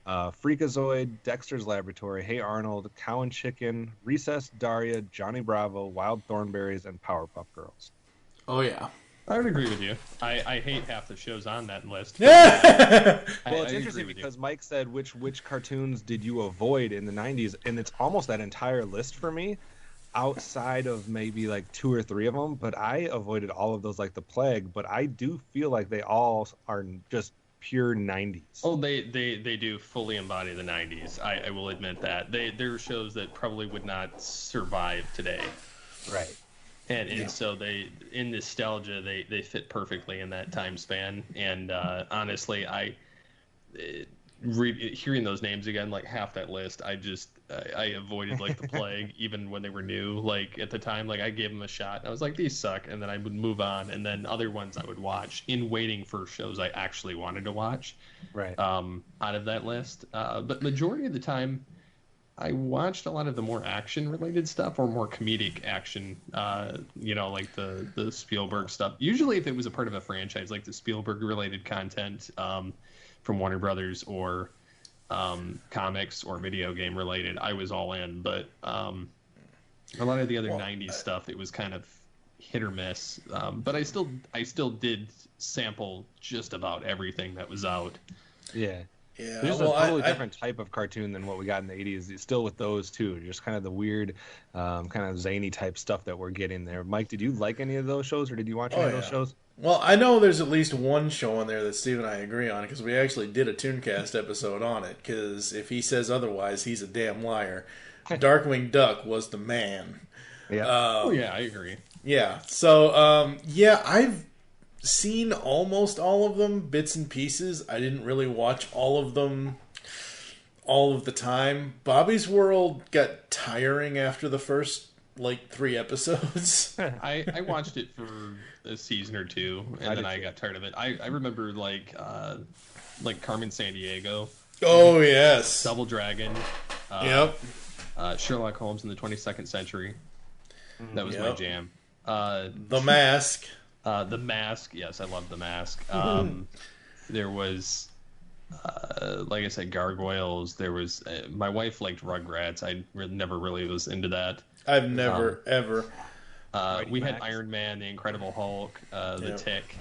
Speaker 5: Freakazoid, Dexter's Laboratory, Hey Arnold, Cow and Chicken, Recess, Daria, Johnny Bravo, Wild Thornberrys, and Powerpuff Girls.
Speaker 4: Oh, yeah.
Speaker 3: I would agree with you. I hate half the shows on that list.
Speaker 5: Well, it's interesting because Mike said which cartoons did you avoid in the 90s, and it's almost that entire list for me, outside of maybe 2 or 3 of them, but I avoided all of those like the plague, but I do feel like they all are just pure 90s.
Speaker 3: Oh, they do fully embody the 90s. I will admit that. They're shows that probably would not survive today.
Speaker 5: Right.
Speaker 3: And so they, in nostalgia, they fit perfectly in that time span. And honestly, hearing those names again, half that list, I avoided the plague, even when they were new. At the time, I gave them a shot. I was like, these suck, and then I would move on. And then other ones I would watch in waiting for shows I actually wanted to watch.
Speaker 5: Right.
Speaker 3: Out of that list, but majority of the time, I watched a lot of the more action-related stuff or more comedic action, the Spielberg stuff. Usually if it was a part of a franchise, the Spielberg-related content from Warner Brothers or comics or video game-related, I was all in. But a lot of the other 90s stuff, it was kind of hit or miss. But I still did sample just about everything that was out.
Speaker 5: Yeah.
Speaker 4: Yeah,
Speaker 5: There's a totally different type of cartoon than what we got in the 80s. It's still with those two, just kind of the weird, kind of zany type stuff that we're getting there. Mike, did you like any of those shows, or did you watch any of those shows?
Speaker 4: Well, I know there's at least one show on there that Steve and I agree on, because we actually did a Tooncast episode on it, because if he says otherwise, he's a damn liar. Darkwing Duck was the man.
Speaker 5: Yeah.
Speaker 3: I agree.
Speaker 4: Yeah. So, I've seen almost all of them, bits and pieces. I didn't really watch all of them all of the time. Bobby's World got tiring after the first, 3 episodes.
Speaker 3: I watched it for a season or two, and then I got tired of it. I remember, Carmen Sandiego.
Speaker 4: Oh, yes.
Speaker 3: Double Dragon.
Speaker 4: Yep.
Speaker 3: Sherlock Holmes in the 22nd Century. That was my jam.
Speaker 4: The Mask.
Speaker 3: The Mask, yes, I love The Mask. There was, like I said, Gargoyles. There was, my wife liked Rugrats. I never really was into that.
Speaker 4: I've never, ever.
Speaker 3: We had Iron Man, The Incredible Hulk, The Tick.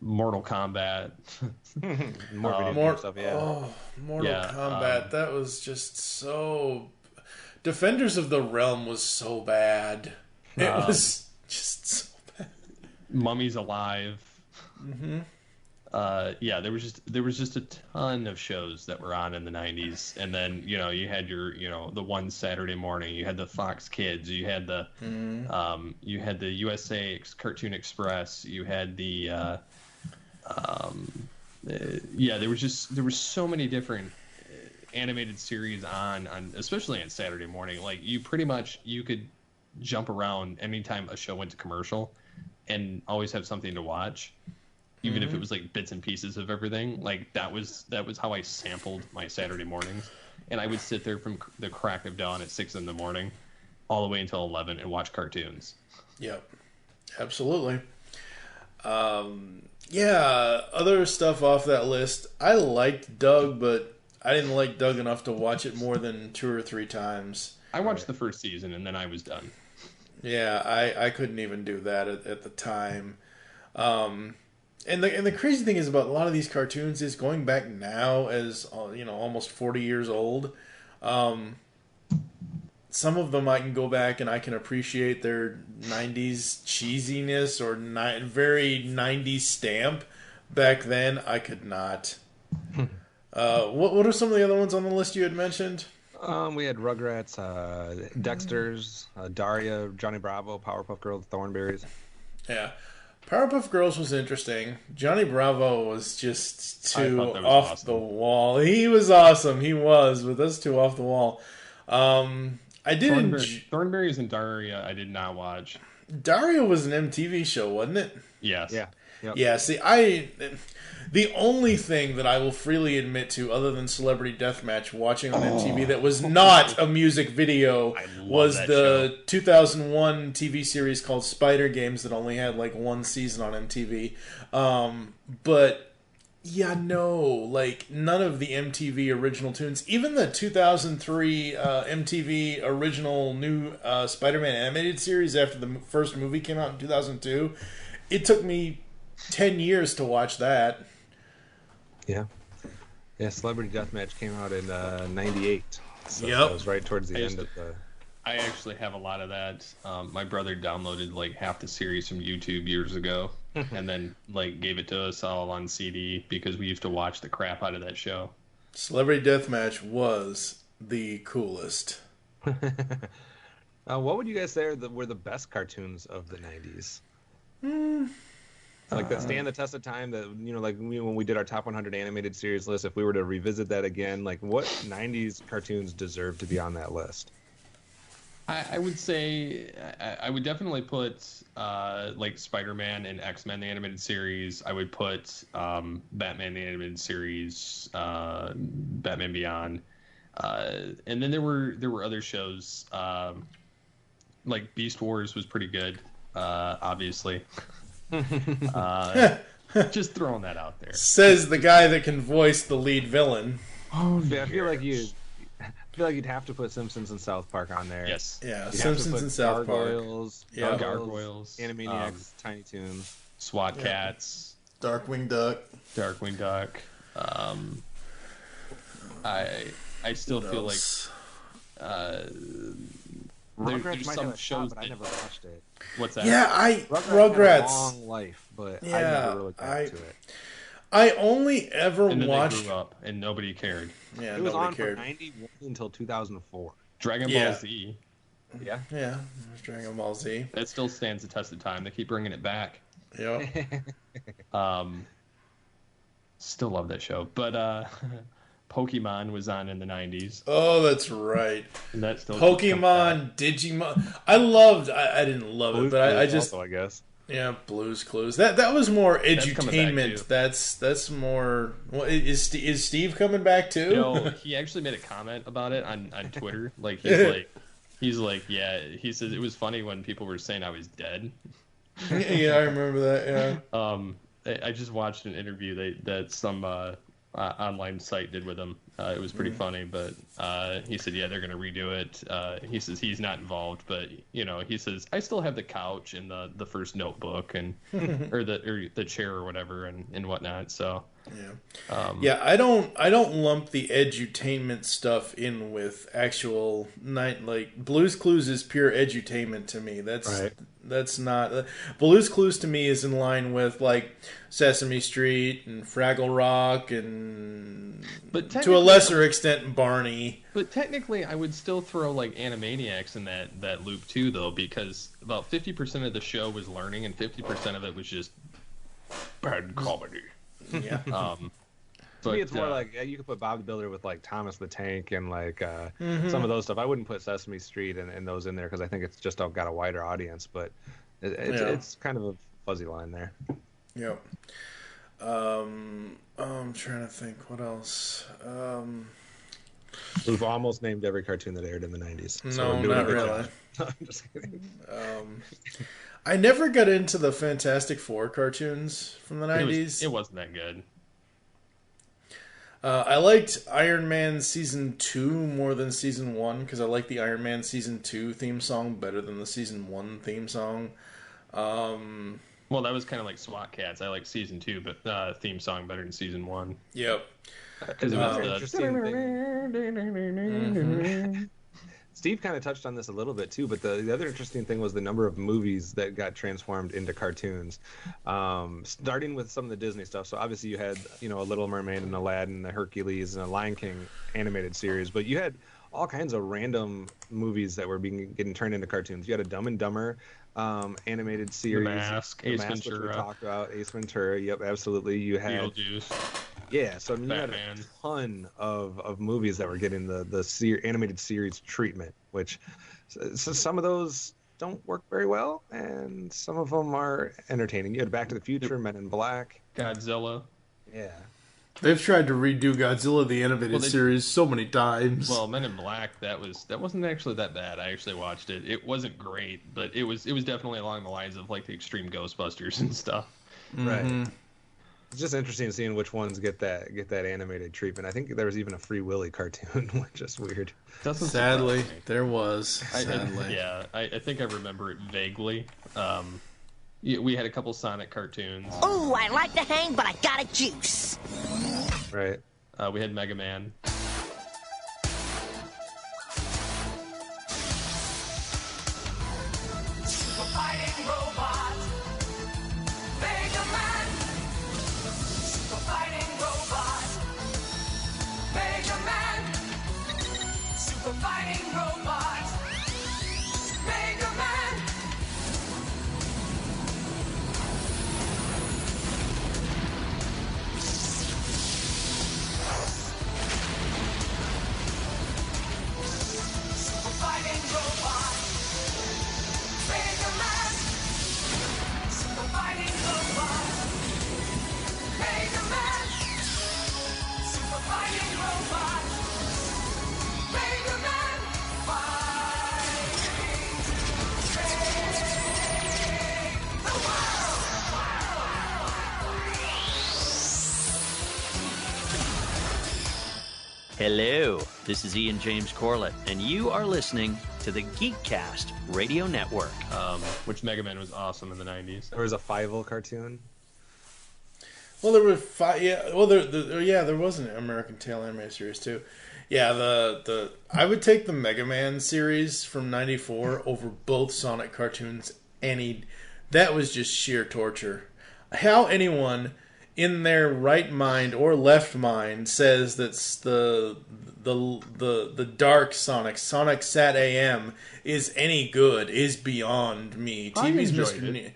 Speaker 3: Mortal Kombat.
Speaker 5: More stuff, yeah.
Speaker 4: Oh, Mortal Kombat. That was just so... Defenders of the Realm was so bad. It was just so bad.
Speaker 3: Mummies Alive.
Speaker 4: Mm-hmm.
Speaker 3: There was just a ton of shows that were on in the 90s, and then you had your the one Saturday morning, you had the Fox Kids, you had the USA Cartoon Express, you had the there were so many different animated series on especially on Saturday morning. Like you could jump around anytime a show went to commercial and always have something to watch. Even if it was like bits and pieces of everything, like that was how I sampled my Saturday mornings, and I would sit there from the crack of dawn at 6 a.m. all the way until 11 and watch cartoons.
Speaker 4: Yep, absolutely. Other stuff off that list. I liked Doug, but I didn't like Doug enough to watch it more than 2 or 3 times.
Speaker 3: I watched the first season and then I was done.
Speaker 4: Yeah, I couldn't even do that at the time. And the crazy thing is about a lot of these cartoons is going back now as almost 40 years old. Some of them I can go back and I can appreciate their 90s cheesiness or very 90s stamp. Back then, I could not. What are some of the other ones on the list you had mentioned?
Speaker 5: We had Rugrats, Dexter's, Daria, Johnny Bravo, Powerpuff Girls, Thornberrys.
Speaker 4: Yeah. Powerpuff Girls was interesting. Johnny Bravo was just too off the wall. He was awesome. He was, but that's too off the wall. I did
Speaker 3: Thornberrys and Daria I did not watch.
Speaker 4: Daria was an MTV show, wasn't it?
Speaker 3: Yes.
Speaker 5: Yeah. Yep.
Speaker 4: Yeah, see, the only thing that I will freely admit to, other than Celebrity Deathmatch, watching on MTV that was not a music video, was the 2001 TV series called Spider Games that only had like 1 season on MTV. But none of the MTV original tunes, even the 2003 MTV original new Spider-Man animated series after the first movie came out in 2002, it took me 10 years to watch that.
Speaker 5: Yeah. Celebrity Deathmatch came out in 98. So
Speaker 4: yep.
Speaker 5: That was right towards the end of the...
Speaker 3: I actually have a lot of that. My brother downloaded like half the series from YouTube years ago and then like gave it to us all on CD because we used to watch the crap out of that show.
Speaker 4: Celebrity Deathmatch was the coolest.
Speaker 5: What would you guys say were the best cartoons of the 90s? Like that stand the test of time. That like when we did our top 100 animated series list, if we were to revisit that again, like what 90s cartoons deserve to be on that list?
Speaker 3: I would say I would definitely put like Spider-Man and X-Men the animated series. I would put Batman the animated series, Batman Beyond, and then there were other shows like Beast Wars was pretty good, obviously. Just throwing that out there.
Speaker 4: Says the guy that can voice the lead villain.
Speaker 5: Oh, yeah, I feel like you'd have to put Simpsons and South Park on there.
Speaker 3: Yes.
Speaker 4: Yeah,
Speaker 5: You'd
Speaker 4: Simpsons and South
Speaker 5: Gargoyles,
Speaker 4: Park.
Speaker 3: Gargoyles,
Speaker 5: Animaniacs, Tiny Toons,
Speaker 3: SWAT Cats,
Speaker 4: Darkwing Duck.
Speaker 3: I still feel like there's some shows
Speaker 5: but I never watched it.
Speaker 3: What's that?
Speaker 4: Yeah,
Speaker 5: Rugrats had a long life, but
Speaker 4: yeah,
Speaker 5: I never really got to it.
Speaker 4: I only ever
Speaker 3: and then
Speaker 4: watched.
Speaker 3: They grew up and nobody cared.
Speaker 4: Yeah,
Speaker 5: it was
Speaker 4: nobody
Speaker 5: on
Speaker 4: cared.
Speaker 5: from 91 until 2004.
Speaker 3: Dragon Ball Z.
Speaker 5: Yeah.
Speaker 4: Yeah, Dragon Ball Z.
Speaker 3: That still stands the test of time. They keep bringing it back.
Speaker 4: Yeah.
Speaker 3: Still love that show, but Pokemon was on in the 90s.
Speaker 4: Oh, that's right.
Speaker 3: And that still
Speaker 4: Pokemon, Digimon. I didn't love it, but I just
Speaker 5: also, I guess.
Speaker 4: Yeah, Blue's Clues. That was more edutainment. That's more. Well, is Steve coming back too?
Speaker 3: No, he actually made a comment about it on Twitter. Like he's like, yeah. He says it was funny when people were saying I was dead.
Speaker 4: Yeah, I remember that. Yeah.
Speaker 3: I just watched an interview that some online site did with him. It was pretty funny, but he said, yeah, they're going to redo it. He says he's not involved, but he says I still have the couch and the first notebook and or the chair or whatever and whatnot. So
Speaker 4: yeah, I don't lump the edutainment stuff in with actual night. Like Blue's Clues is pure edutainment to me. That's not Blue's Clues to me is in line with like Sesame Street and Fraggle Rock and to a lesser extent Barney.
Speaker 3: But technically, I would still throw like Animaniacs in that loop too, though, because about 50% of the show was learning and 50% of it was just bad comedy.
Speaker 4: Yeah.
Speaker 5: To me, it's more like you could put Bob the Builder with like Thomas the Tank and like some of those stuff. I wouldn't put Sesame Street and those in there because I think it's just got a wider audience. But it's kind of a fuzzy line there.
Speaker 4: Yep. I'm trying to think what else.
Speaker 5: We've almost named every cartoon that aired in the 90s.
Speaker 4: So no, not really.
Speaker 5: I'm just kidding.
Speaker 4: I never got into the Fantastic Four cartoons from the 90s.
Speaker 3: It wasn't that good.
Speaker 4: I liked Iron Man Season 2 more than Season 1 because I like the Iron Man Season 2 theme song better than the Season 1 theme song.
Speaker 3: Well, that was kind of like SWAT Cats. I like Season 2, but theme song better than Season 1.
Speaker 4: Yep.
Speaker 3: Because it was
Speaker 5: Steve kind of touched on this a little bit too, but the other interesting thing was the number of movies that got transformed into cartoons, starting with some of the Disney stuff. So obviously you had, a Little Mermaid and Aladdin, the Hercules and a Lion King animated series, but you had all kinds of random movies that were getting turned into cartoons. You had a Dumb and Dumber animated series,
Speaker 3: The Mask, Ace Ventura,
Speaker 5: which we talked about, Ace Ventura. Yep, absolutely. You had
Speaker 3: Beetlejuice.
Speaker 5: Yeah, so you had a ton of movies that were getting the animated series treatment, which some of those don't work very well, and some of them are entertaining. You had Back to the Future, Men in Black,
Speaker 3: Godzilla.
Speaker 5: Yeah.
Speaker 4: They've tried to redo Godzilla the animated series so many times.
Speaker 3: Well, Men in Black, that wasn't actually that bad. I actually watched it. It wasn't great, but it was definitely along the lines of like the Extreme Ghostbusters and stuff.
Speaker 5: Right. It's just interesting seeing which ones get that animated treatment. I think there was even a Free Willy cartoon, which is weird.
Speaker 4: Sadly, there was.
Speaker 3: I think I remember it vaguely. We had a couple Sonic cartoons.
Speaker 13: Ooh, I like to hang, but I got a juice.
Speaker 5: Right.
Speaker 3: We had Mega Man.
Speaker 7: Super fighting robot. Mega Man. Super fighting robot. Mega Man. Super fighting robot. Mega Man.
Speaker 14: Hello, this is Ian James Corlett, and you are listening to the Geekcast Radio Network.
Speaker 3: Which Mega Man was awesome in the 90s.
Speaker 5: There was a Fievel cartoon.
Speaker 4: Well, there were there was an American Tail animated series too. Yeah, I would take the Mega Man series from '94 over both Sonic cartoons. That was just sheer torture. How anyone in their right mind or left mind says that's the Dark Sonic Sat AM is any good is beyond me. TV's Mr.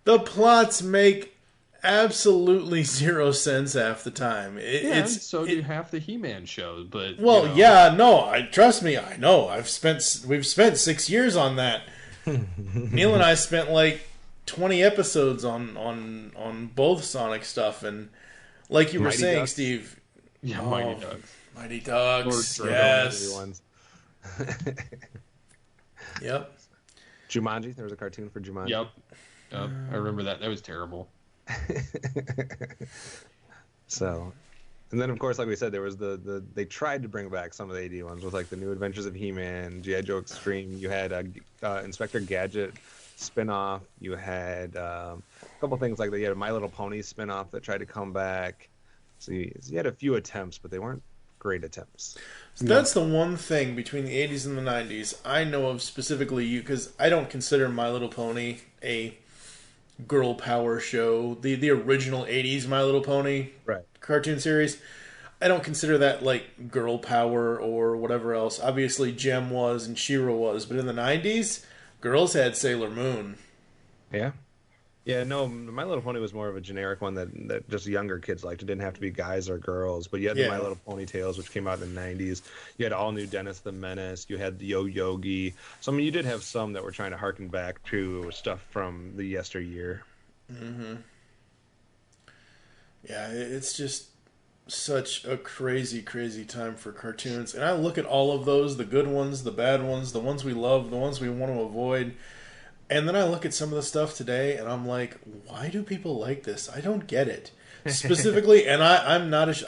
Speaker 4: The plots make absolutely zero sense half the time.
Speaker 3: So do half the He-Man shows, but
Speaker 4: trust me, I know. We've spent 6 years on that. Neil and I spent like 20 episodes on both Sonic stuff, and like you were saying,
Speaker 5: Ducks.
Speaker 4: Steve.
Speaker 3: Yeah, Mighty Ducks.
Speaker 4: Mighty Ducks. Yes. Yep.
Speaker 5: Jumanji. There was a cartoon for Jumanji.
Speaker 3: Yep. I remember that. That was terrible.
Speaker 5: So, and then of course, like we said, there was they tried to bring back some of the AD ones with like the New Adventures of He-Man, G.I. Joe Extreme. You had Inspector Gadget spin-off. You had a couple things like that. You had a My Little Pony spin-off that tried to come back. So you had a few attempts, but they weren't great attempts.
Speaker 4: So that's the one thing between the 80s and the 90s I know of specifically because I don't consider My Little Pony a girl power show. The original 80s My Little Pony cartoon series, I don't consider that like girl power or whatever else. Obviously Gem was and She-Ra was, but in the 90s, girls had Sailor Moon.
Speaker 5: Yeah. Yeah, no, My Little Pony was more of a generic one that just younger kids liked. It didn't have to be guys or girls. But you had the My Little Pony Tales, which came out in the 90s. You had All New Dennis the Menace. You had the Yo Yogi. So, I mean, you did have some that were trying to harken back to stuff from the yesteryear.
Speaker 4: Mm-hmm. Yeah, it's just such a crazy, crazy time for cartoons. And I look at all of those, the good ones, the bad ones, the ones we love, the ones we want to avoid. And then I look at some of the stuff today, and I'm like, why do people like this? I don't get it. Specifically, and I'm not...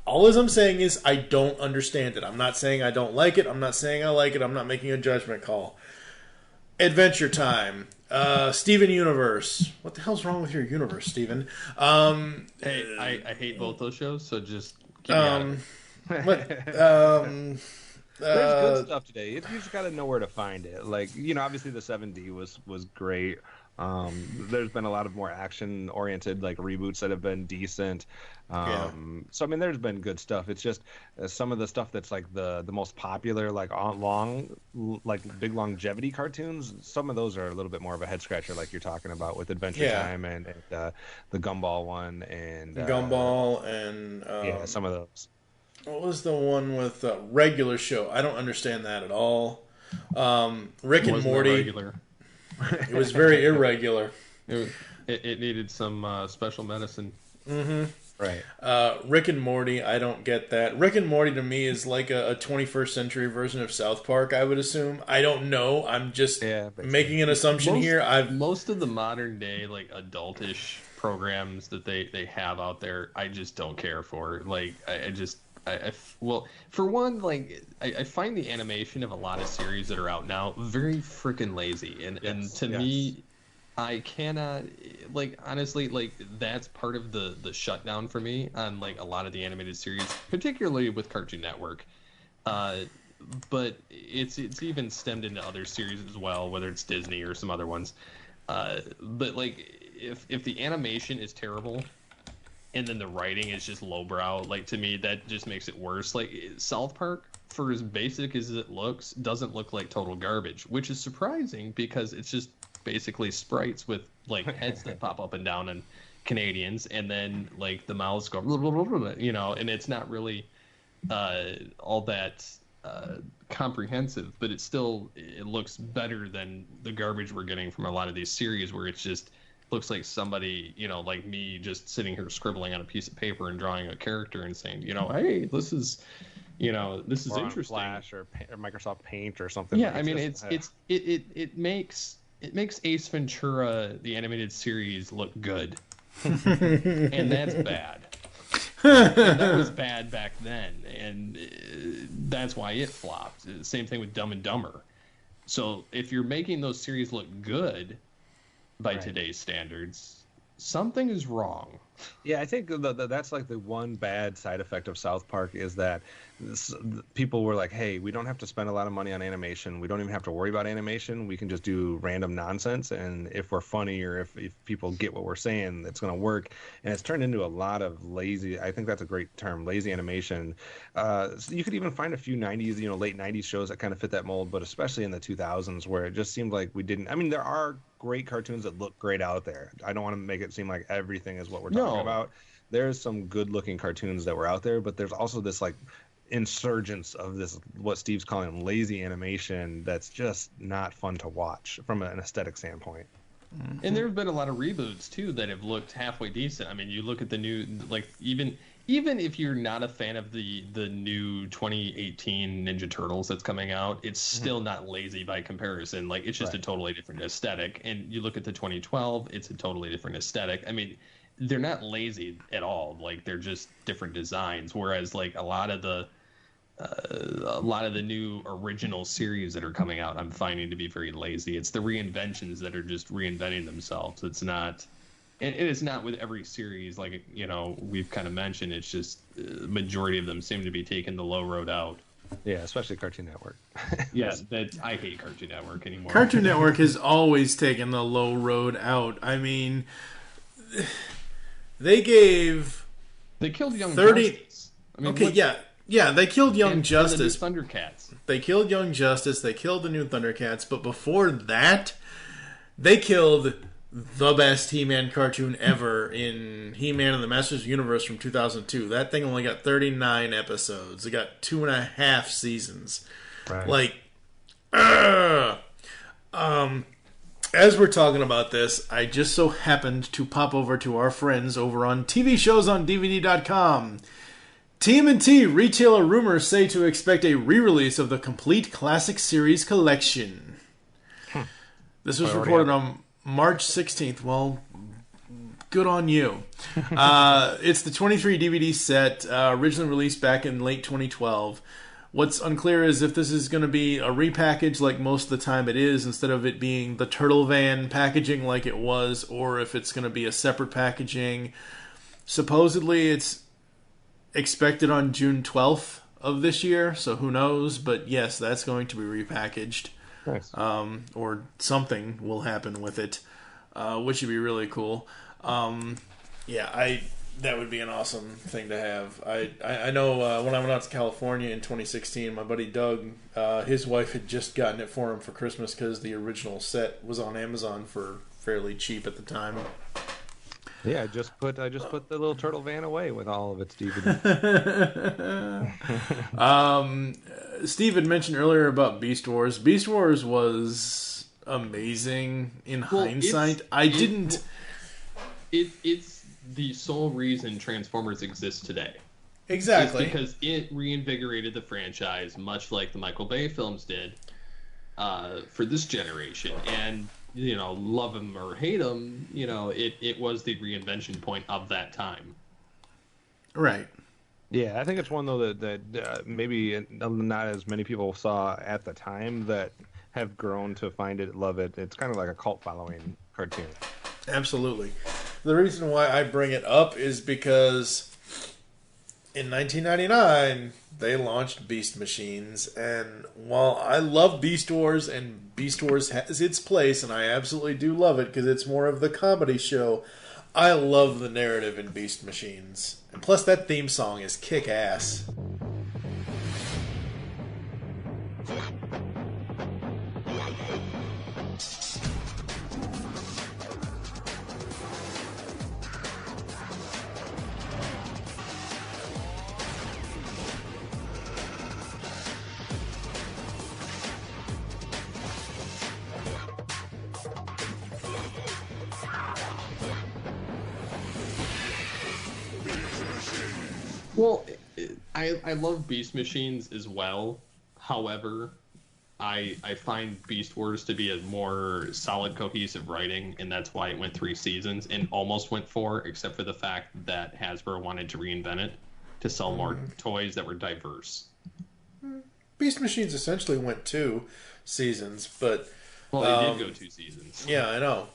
Speaker 4: all I'm saying is I don't understand it. I'm not saying I don't like it. I'm not saying I like it. I'm not making a judgment call. Adventure Time. Steven Universe. What the hell's wrong with your universe, Steven?
Speaker 3: Hey, I hate both those shows, so just keep me out of it.
Speaker 5: There's good stuff today. You just got to know where to find it. Like, obviously the 7D was great. There's been a lot of more action-oriented like reboots that have been decent. So I mean, there's been good stuff. It's just some of the stuff that's like the most popular, like big longevity cartoons. Some of those are a little bit more of a head scratcher, like you're talking about with Adventure Time and the Gumball one and
Speaker 4: Gumball and
Speaker 5: some of those.
Speaker 4: What was the one with regular show? I don't understand that at all. Rick and Morty. It was very irregular.
Speaker 3: It needed some special medicine.
Speaker 4: Mm-hmm.
Speaker 5: Right.
Speaker 4: Rick and Morty, I don't get that. Rick and Morty to me is like a 21st century version of South Park, I would assume. I don't know. I'm just making an assumption here.
Speaker 3: Most of the modern day, like adultish programs that they have out there, I just don't care for. Like, well, for one, like I find the animation of a lot of series that are out now very freaking lazy, and to me, I cannot, like, honestly, like that's part of the shutdown for me on like a lot of the animated series, particularly with Cartoon Network. But it's even stemmed into other series as well, whether it's Disney or some other ones. But like if the animation is terrible, and then the writing is just lowbrow, like to me that just makes it worse. Like South Park, for as basic as it looks, doesn't look like total garbage, which is surprising because it's just basically sprites with like heads that pop up and down on Canadians, and then like the mouths go, and it's not really all that comprehensive, but it looks better than the garbage we're getting from a lot of these series where it's just looks like somebody, like me, just sitting here scribbling on a piece of paper and drawing a character and saying, hey, this is interesting.
Speaker 5: Flash or Microsoft Paint or something.
Speaker 3: Yeah, I mean, it makes Ace Ventura, the animated series, look good, and that's bad. And that was bad back then, and that's why it flopped. Same thing with Dumb and Dumber. So if you're making those series look good by today's standards, something is wrong.
Speaker 5: Yeah, I think that's like the one bad side effect of South Park is that people were like, hey, we don't have to spend a lot of money on animation. We don't even have to worry about animation. We can just do random nonsense. And if we're funny or if people get what we're saying, it's going to work. And it's turned into a lot of lazy, I think that's a great term, lazy animation. So you could even find a few 90s, late 90s shows that kind of fit that mold, but especially in the 2000s where it just seemed like we didn't. I mean, there are great cartoons that look great out there. I don't want to make it seem like everything is what we're talking about. There's some good looking cartoons that were out there, but there's also this like insurgence of this, what Steve's calling lazy animation, that's just not fun to watch from an aesthetic standpoint.
Speaker 3: And there have been a lot of reboots too that have looked halfway decent. I mean, you look at the new, like even if you're not a fan of the new 2018 Ninja Turtles that's coming out, it's still not lazy by comparison. Like, it's just a totally different aesthetic. And you look at the 2012, it's a totally different aesthetic. I mean, they're not lazy at all. Like, they're just different designs. Whereas like a lot of the new original series that are coming out, I'm finding to be very lazy. It's the reinventions that are just reinventing themselves. It's not. And it's not with every series, like, we've kind of mentioned. It's just majority of them seem to be taking the low road out.
Speaker 5: Yeah, especially Cartoon Network.
Speaker 3: Yes, I hate Cartoon Network anymore.
Speaker 4: Cartoon Network has always taken the low road out. I mean, they
Speaker 3: killed Young Justice. I mean,
Speaker 4: yeah, they killed Young Justice.
Speaker 3: And the new Thundercats.
Speaker 4: They killed Young Justice. They killed the new Thundercats. But before that, they killed the best He-Man cartoon ever in He-Man and the Masters of the Universe from 2002. That thing only got 39 episodes. It got 2.5 seasons.
Speaker 5: Right.
Speaker 4: Like, as we're talking about this, I just so happened to pop over to our friends over on TVShowsOnDVD.com. TMNT retailer rumors say to expect a re-release of the complete classic series collection. This was reported on March 16th. Well, good on you. It's the 23 DVD set, originally released back in late 2012. What's unclear is if this is going to be a repackage like most of the time it is, instead of it being the Turtle Van packaging like it was, or if it's going to be a separate packaging. Supposedly it's expected on June 12th of this year, so who knows? But yes, that's going to be repackaged.
Speaker 5: Nice.
Speaker 4: Or something will happen with it, which would be really cool. That would be an awesome thing to have. I know when I went out to California in 2016, my buddy Doug, his wife had just gotten it for him for Christmas because the original set was on Amazon for fairly cheap at the time.
Speaker 5: Yeah, I just put the little Turtle Van away with all of its DVDs.
Speaker 4: Steve had mentioned earlier about Beast Wars. Beast Wars was amazing in hindsight.
Speaker 3: It's the sole reason Transformers exists today.
Speaker 4: Exactly.
Speaker 3: It's because it reinvigorated the franchise, much like the Michael Bay films did for this generation. And love him or hate him, it was the reinvention point of that time.
Speaker 4: Right.
Speaker 5: Yeah, I think it's one though that maybe not as many people saw at the time that have grown to find it, love it. It's kind of like a cult following cartoon.
Speaker 4: Absolutely. The reason why I bring it up is because in 1999 they launched Beast Machines, and while I love Beast Wars and Beast Wars has its place, and I absolutely do love it because it's more of the comedy show, I love the narrative in Beast Machines. And plus that theme song is kick-ass.
Speaker 3: Well, I love Beast Machines as well. However, I find Beast Wars to be a more solid, cohesive writing, and that's why it went 3 seasons and almost went 4, except for the fact that Hasbro wanted to reinvent it to sell more toys that were diverse.
Speaker 4: Beast Machines essentially went 2 seasons, but...
Speaker 3: Well, they did go 2 seasons.
Speaker 4: Yeah, I know.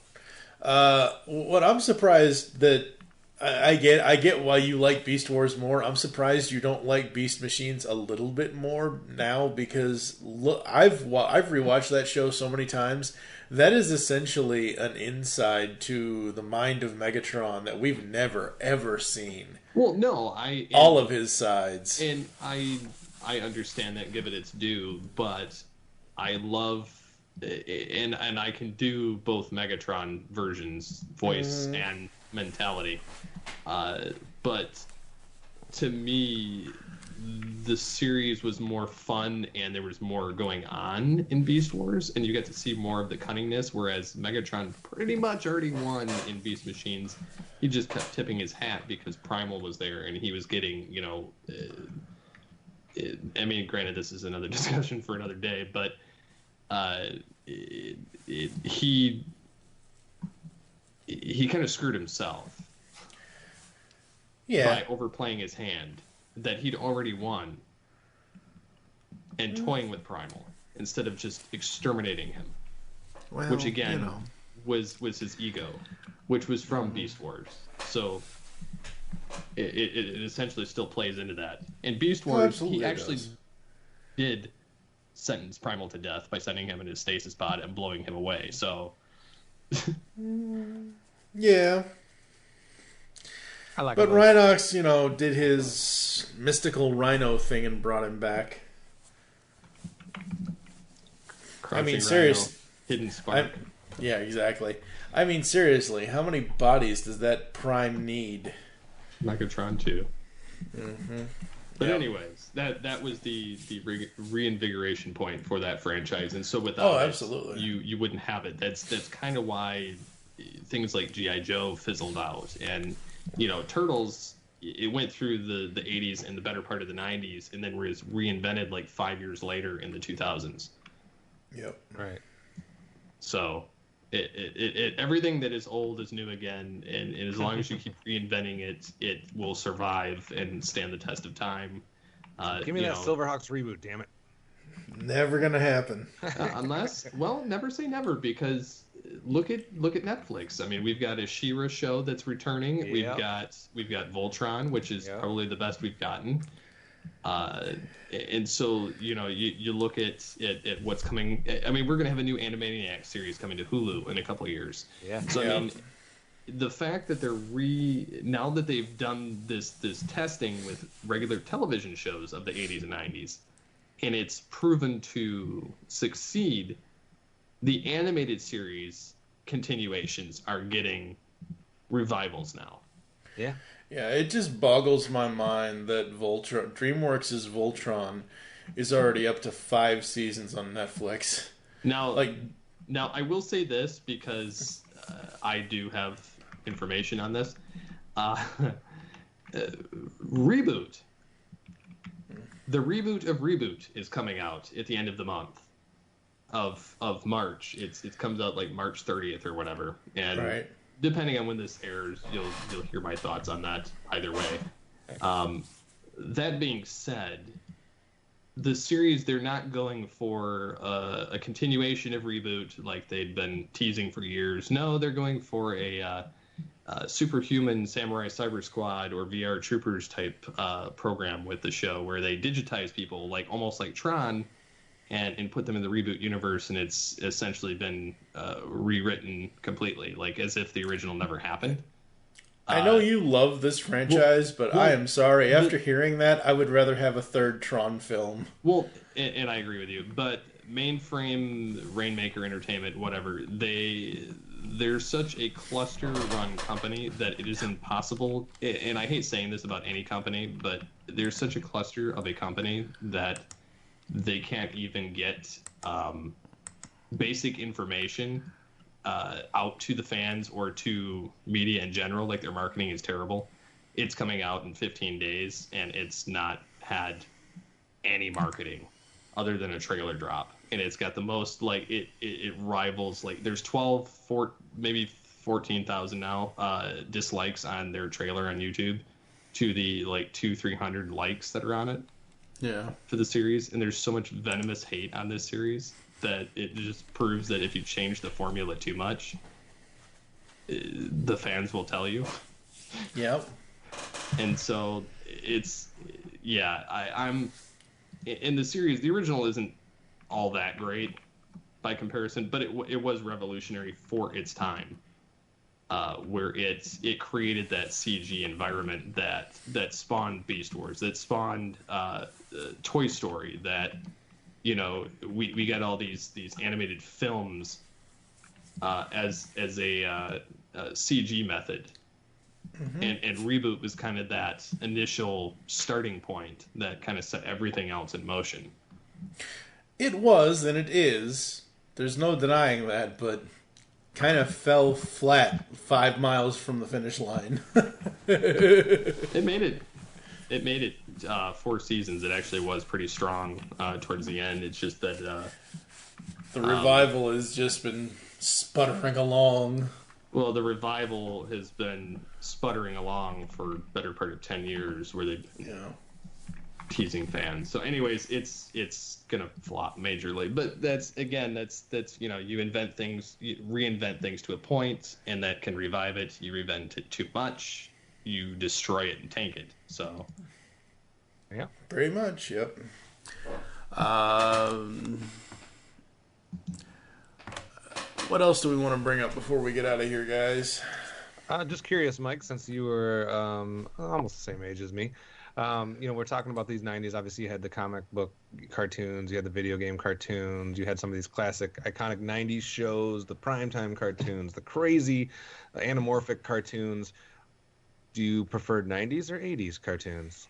Speaker 4: What I'm surprised that... I get why you like Beast Wars more. I'm surprised you don't like Beast Machines a little bit more now, because look, I've rewatched that show so many times. That is essentially an inside to the mind of Megatron that we've never ever seen.
Speaker 3: Well, no,
Speaker 4: all of his sides,
Speaker 3: and I understand that, give it its due, but I love. And I can do both Megatron versions, voice and mentality. But to me, the series was more fun and there was more going on in Beast Wars, and you get to see more of the cunningness, whereas Megatron pretty much already won in Beast Machines. He just kept tipping his hat because Primal was there and he was getting, I mean, granted, this is another discussion for another day, but he kind of screwed himself by overplaying his hand that he'd already won and toying with Primal instead of just exterminating him, which again was his ego, which was from Beast Wars. So it essentially still plays into that. In Beast Wars, he actually did sentence Primal to death by sending him in his stasis pod and blowing him away. So,
Speaker 4: yeah. But Rhinox, did his mystical rhino thing and brought him back.
Speaker 3: Crouching I mean, seriously, hidden spark.
Speaker 4: Yeah, exactly. I mean, seriously, how many bodies does that Prime need?
Speaker 3: Megatron 2. Mm-hmm. But anyways, that was the reinvigoration point for that franchise, and so without
Speaker 4: absolutely.
Speaker 3: you wouldn't have it. That's kind of why things like G.I. Joe fizzled out, and Turtles, it went through the 80s and the better part of the 90s, and then was reinvented like 5 years later in the 2000s.
Speaker 4: Yep.
Speaker 5: Right.
Speaker 3: So it everything that is old is new again, and as long as you keep reinventing it, it will survive and stand the test of time.
Speaker 5: Give me that Silverhawks reboot, damn it.
Speaker 4: Never gonna happen.
Speaker 3: Never say never, because look at Netflix. I mean, we've got a She-Ra show that's returning. Yep. We've got Voltron, which is probably the best we've gotten. And so you look at what's coming. I mean, we're gonna have a new Animaniacs series coming to Hulu in a couple of years.
Speaker 5: Yeah.
Speaker 3: So I mean, the fact that they're now that they've done this testing with regular television shows of the 80s and 90s, and it's proven to succeed, the animated series continuations are getting revivals now.
Speaker 5: Yeah.
Speaker 4: Yeah, it just boggles my mind that DreamWorks' Voltron is already up to 5 seasons on Netflix.
Speaker 3: Now I will say this, because I do have information on this. Reboot. The reboot of Reboot is coming out at the end of the month of March. It comes out like March 30th or whatever, and.
Speaker 4: Right.
Speaker 3: Depending on when this airs, you'll hear my thoughts on that either way. That being said, the series, they're not going for a continuation of Reboot like they'd been teasing for years. No, they're going for a Superhuman Samurai Cyber Squad or VR Troopers type program with the show, where they digitize people almost like Tron, and put them in the Reboot universe, and it's essentially been rewritten completely, as if the original never happened.
Speaker 4: I know you love this franchise, but I am sorry. After hearing that, I would rather have a third Tron film.
Speaker 3: Well, and I agree with you, but Mainframe, Rainmaker Entertainment, whatever, they're such a cluster-run company that it is impossible, and I hate saying this about any company, but they're such a cluster of a company that they can't even get basic information out to the fans or to media in general. Their marketing is terrible. It's coming out in 15 days, and it's not had any marketing other than a trailer drop. and it's got the most, like, it rivals, like, there's maybe 14,000 now dislikes on their trailer on YouTube to the, like, 300 likes that are on it.
Speaker 4: Yeah.
Speaker 3: For the series, and there's so much venomous hate on this series that it just proves that if you change the formula too much, the fans will tell you.
Speaker 4: Yep.
Speaker 3: And so I'm in the series. The original isn't all that great by comparison, but it was revolutionary for its time, where it created that CG environment that spawned Beast Wars, that spawned Toy Story, that, you know, we got all these animated films as a CG method. Mm-hmm. And Reboot was kind of that initial starting point that kind of set everything else in motion.
Speaker 4: It was, and it is. There's no denying that, but kind of fell flat 5 miles from the finish line.
Speaker 3: It made it 4 seasons. It actually was pretty strong towards the end. It's just that
Speaker 4: the revival has just been sputtering along.
Speaker 3: Well, the revival has been sputtering along for better part of 10 years, where they've teasing fans. So, anyways, it's gonna flop majorly. But that's you know, you invent things, you reinvent things to a point, and that can revive it. You reinvent it too much, you destroy it and tank it. So,
Speaker 4: yeah, pretty much. Yep. What else do we want to bring up before we get out of here, guys?
Speaker 5: Just curious, Mike, since you were almost the same age as me. You know, we're talking about these 90s. Obviously, you had the comic book cartoons, you had the video game cartoons, you had some of these classic, iconic 90s shows, the primetime cartoons, the crazy anamorphic cartoons. Do you prefer 90s or 80s cartoons?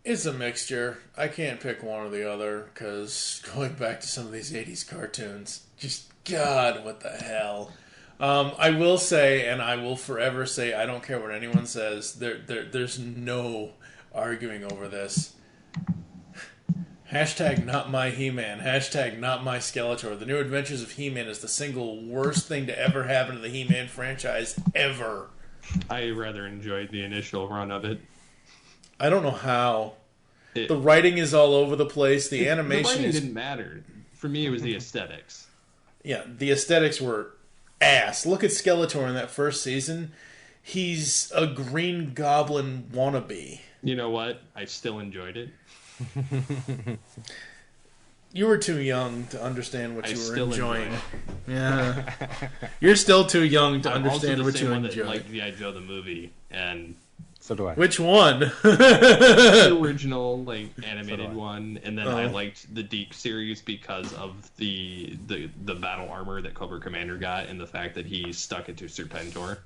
Speaker 4: It's a mixture. I can't pick one or the other, because going back to some of these 80s cartoons, just, God, what the hell. I will say, and I will forever say, I don't care what anyone says, there's no arguing over this. Hashtag not my He-Man. Hashtag not my Skeletor. The New Adventures of He-Man is the single worst thing to ever happen to the He-Man franchise, ever.
Speaker 3: I rather enjoyed the initial run of it.
Speaker 4: I don't know how. The writing is all over the place. The animation
Speaker 3: the writing didn't matter. For me, it was the aesthetics.
Speaker 4: Yeah, the aesthetics were ass. Look at Skeletor in that first season. He's a Green Goblin wannabe.
Speaker 3: You know what? I still enjoyed it.
Speaker 4: You were too young to understand what you were enjoying.
Speaker 3: Yeah.
Speaker 4: You're still too young to understand what you enjoy.
Speaker 3: I like G.I. Joe the movie, and
Speaker 5: so do I.
Speaker 4: Which one?
Speaker 3: The original, like, animated one, and then I liked the Deke series because of the battle armor that Cobra Commander got, and the fact that he stuck it to Serpentor.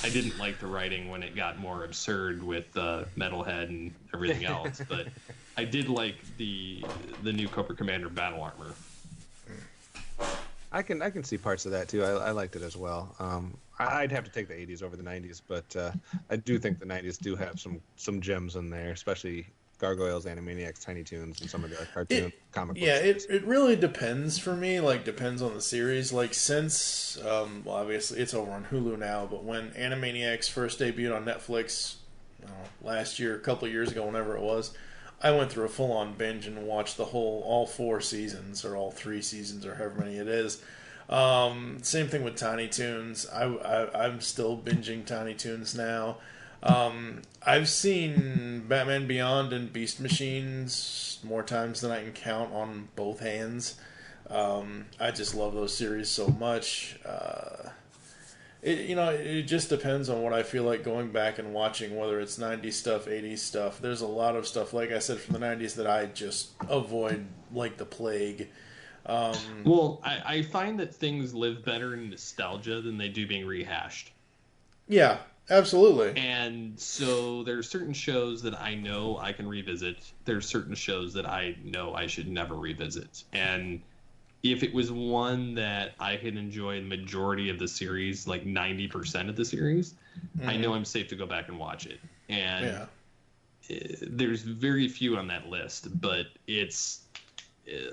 Speaker 3: I didn't like the writing when it got more absurd with Metalhead and everything else, but I did like the new Cobra Commander battle armor.
Speaker 5: I can see parts of that too. I liked it as well. I'd have to take the 80s over the 90s, but I do think the 90s do have some gems in there, especially Gargoyles, Animaniacs, Tiny Toons, and some of the cartoon comic books.
Speaker 4: Yeah, it really depends for me. Like, depends on the series. Like, since well, obviously it's over on Hulu now, but when Animaniacs first debuted on Netflix last year, a couple of years ago, whenever it was, I went through a full-on binge and watched all 4 seasons, or all 3 seasons, or however many it is. Same thing with Tiny Toons. I'm still binging Tiny Toons now. I've seen Batman Beyond and Beast Machines more times than I can count on both hands. I just love those series so much. It just depends on what I feel like going back and watching, whether it's 90s stuff, 80s stuff. There's a lot of stuff, like I said, from the 90s that I just avoid like the plague.
Speaker 3: Well, I find that things live better in nostalgia than they do being rehashed.
Speaker 4: Yeah, absolutely.
Speaker 3: And so there are certain shows that I know I can revisit. There are certain shows that I know I should never revisit. And if it was one that I had enjoyed majority of the series, like 90% of the series, I know I'm safe to go back and watch it. And there's very few on that list, but it's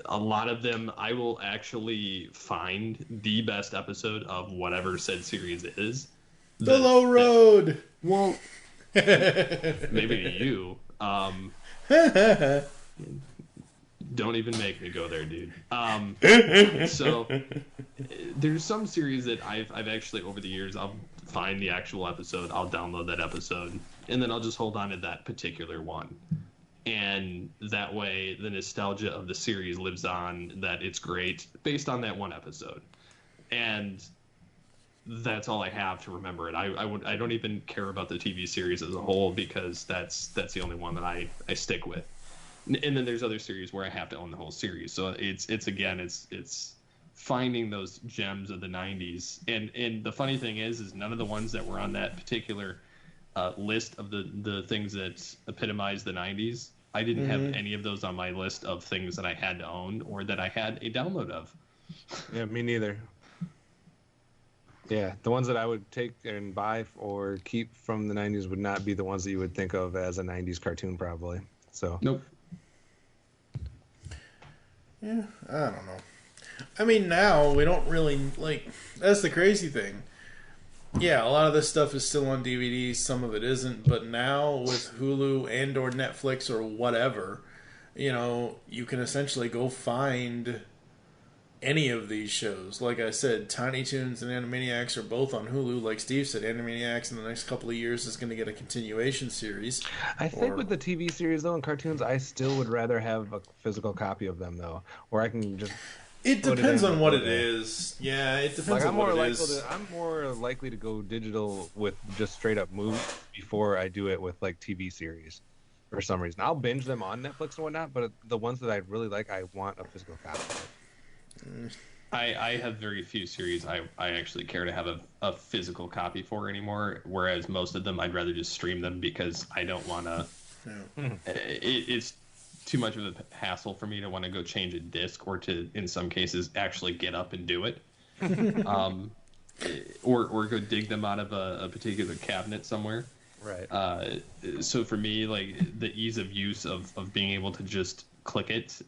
Speaker 3: a lot of them. I will actually find the best episode of whatever said series is.
Speaker 4: The Low Road.
Speaker 3: Well, maybe to you. Don't even make me go there, dude. So there's some series that I've actually over the years, I'll find the actual episode, I'll download that episode, and then I'll just hold on to that particular one. And that way the nostalgia of the series lives on, that it's great based on that one episode. And that's all I have to remember it. I don't even care about the TV series as a whole, because that's the only one that I stick with. And then there's other series where I have to own the whole series. So it's finding those gems of the 90s. And the funny thing is none of the ones that were on that particular list of the things that epitomize the 90s, I didn't have any of those on my list of things that I had to own or that I had a download of.
Speaker 5: Yeah, me neither. Yeah, the ones that I would take and buy or keep from the 90s would not be the ones that you would think of as a 90s cartoon, probably. So
Speaker 3: nope.
Speaker 4: Yeah, I don't know. I mean, now we don't really, like, that's the crazy thing. Yeah, a lot of this stuff is still on DVD, some of it isn't, but now with Hulu and or Netflix or whatever, you know, you can essentially go find any of these shows. Like I said, Tiny Toons and Animaniacs are both on Hulu. Like Steve said, Animaniacs in the next couple of years is going to get a continuation series.
Speaker 5: I think with the TV series, though, and cartoons, I still would rather have a physical copy of them, though, where I can just...
Speaker 4: It depends on what it is. Yeah, it depends on what it is.
Speaker 5: I'm more likely to go digital with just straight up movies before I do it with like TV series for some reason. I'll binge them on Netflix and whatnot, but the ones that I really like, I want a physical copy of.
Speaker 3: I have very few series I actually care to have a physical copy for anymore, whereas most of them I'd rather just stream them because I don't want to... Yeah. It's too much of a hassle for me to want to go change a disc or to, in some cases, actually get up and do it. Or go dig them out of a particular cabinet somewhere.
Speaker 5: Right.
Speaker 3: So for me, like, the ease of use of being able to just click it,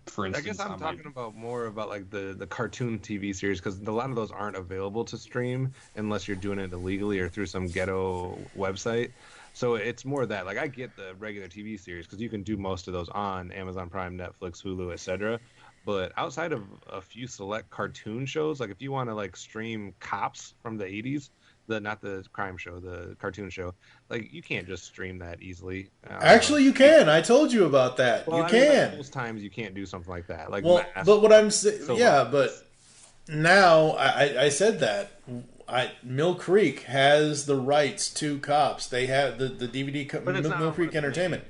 Speaker 3: for instance...
Speaker 5: I guess I'm talking about more about like the cartoon TV series, because a lot of those aren't available to stream unless you're doing it illegally or through some ghetto website. So it's more that, like, I get the regular TV series because you can do most of those on Amazon Prime, Netflix, Hulu, etc. But outside of a few select cartoon shows, like if you want to like stream Cops from the 80s, not the crime show, the cartoon show, like you can't just stream that easily.
Speaker 4: Actually, you can. I told you about that.
Speaker 5: Well,
Speaker 4: you can.
Speaker 5: Like most times you can't do something like that. Like,
Speaker 4: well, but what I'm saying, but now I said that. Mill Creek has the rights to Cops. They have the DVD. Mill Creek Entertainment.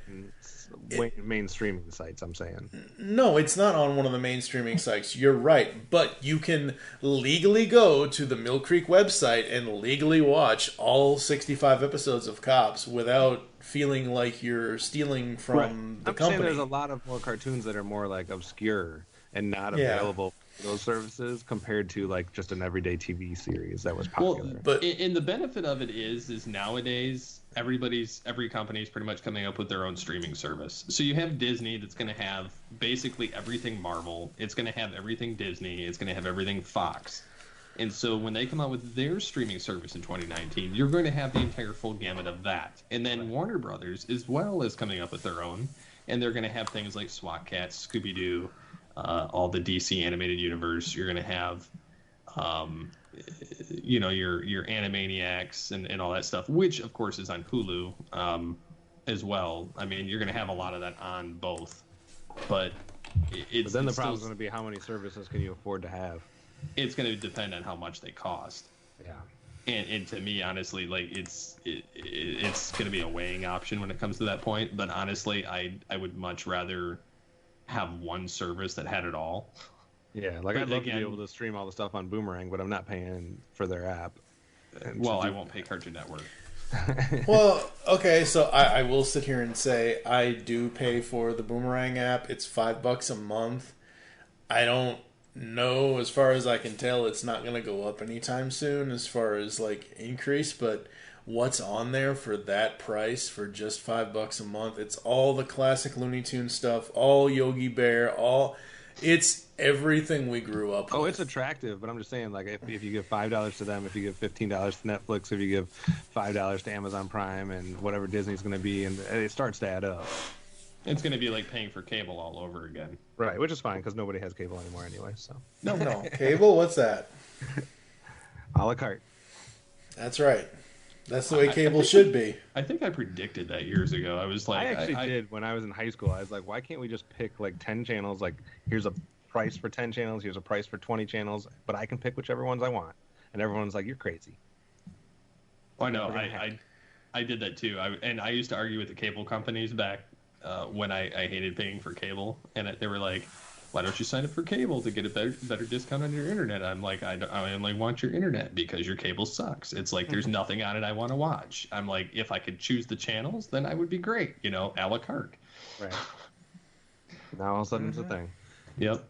Speaker 5: Main streaming sites, I'm saying.
Speaker 4: No, it's not on one of the main streaming sites. You're right, but you can legally go to the Mill Creek website and legally watch all 65 episodes of Cops without feeling like you're stealing from the company.
Speaker 5: Saying there's a lot of more cartoons that are more like obscure and not available. Those services compared to like just an everyday TV series that was popular.
Speaker 3: Well, but and the benefit of it is nowadays every company's pretty much coming up with their own streaming service. So you have Disney that's going to have basically everything Marvel. It's going to have everything Disney. It's going to have everything Fox. And so when they come out with their streaming service in 2019, you're going to have the entire full gamut of that. And then Warner Brothers as well is coming up with their own, and they're going to have things like SWAT Cats, Scooby-Doo, all the DC animated universe. You're going to have, your Animaniacs and all that stuff, which of course is on Hulu as well. I mean, you're going to have a lot of that on both, but
Speaker 5: then the problem is going to be how many services can you afford to have?
Speaker 3: It's going to depend on how much they cost.
Speaker 5: Yeah.
Speaker 3: And to me, honestly, like it's going to be a weighing option when it comes to that point. But honestly, I would much rather have one service that had it all.
Speaker 5: Yeah, like I'd love to be able to stream all the stuff on Boomerang, but I'm not paying for their app.
Speaker 3: Well, I won't pay Cartoon Network.
Speaker 4: Well, okay, so I will sit here and say I do pay for the Boomerang app. It's $5 a month. I don't know, as far as I can tell, it's not going to go up anytime soon as far as like increase, but what's on there for that price for just $5 a month. It's all the classic Looney Tunes stuff, all Yogi Bear, it's everything we grew up with.
Speaker 5: Oh, it's attractive, but I'm just saying, like, if you give $5 to them, if you give $15 to Netflix, if you give $5 to Amazon Prime and whatever Disney's going to be, and it starts to add up.
Speaker 3: It's going to be like paying for cable all over again.
Speaker 5: Right, which is fine because nobody has cable anymore anyway. So
Speaker 4: No. Cable? What's that?
Speaker 5: A la carte.
Speaker 4: That's right. That's the way cable should be.
Speaker 3: I think I predicted that years ago. I was like...
Speaker 5: I actually did when I was in high school. I was like, why can't we just pick like 10 channels? Like, here's a price for 10 channels. Here's a price for 20 channels. But I can pick whichever ones I want. And everyone's like, you're crazy.
Speaker 3: I know. I did that too. I used to argue with the cable companies back when I hated paying for cable. And they were like, why don't you sign up for cable to get a better discount on your internet? I'm like, I only want your internet because your cable sucks. It's like, there's nothing on it I want to watch. I'm like, if I could choose the channels, then I would be great, a la carte.
Speaker 5: Right. Now all of a sudden it's a thing.
Speaker 3: Yep.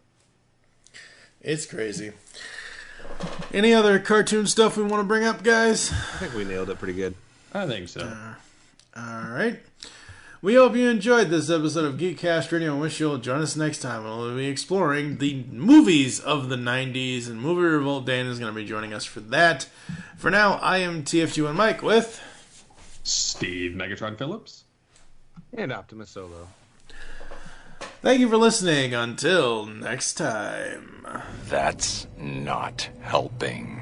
Speaker 4: It's crazy. Any other cartoon stuff we want to bring up, guys?
Speaker 5: I think we nailed it pretty good.
Speaker 3: I think so.
Speaker 4: All right. We hope you enjoyed this episode of Geekcast Radio and wish you'll join us next time. We'll be exploring the movies of the 90s, and Movie Revolt Dan is going to be joining us for that. For now, I am TFG1 Mike with...
Speaker 3: Steve Megatron Phillips.
Speaker 5: And Optimus Solo.
Speaker 4: Thank you for listening. Until next time.
Speaker 11: That's not helping.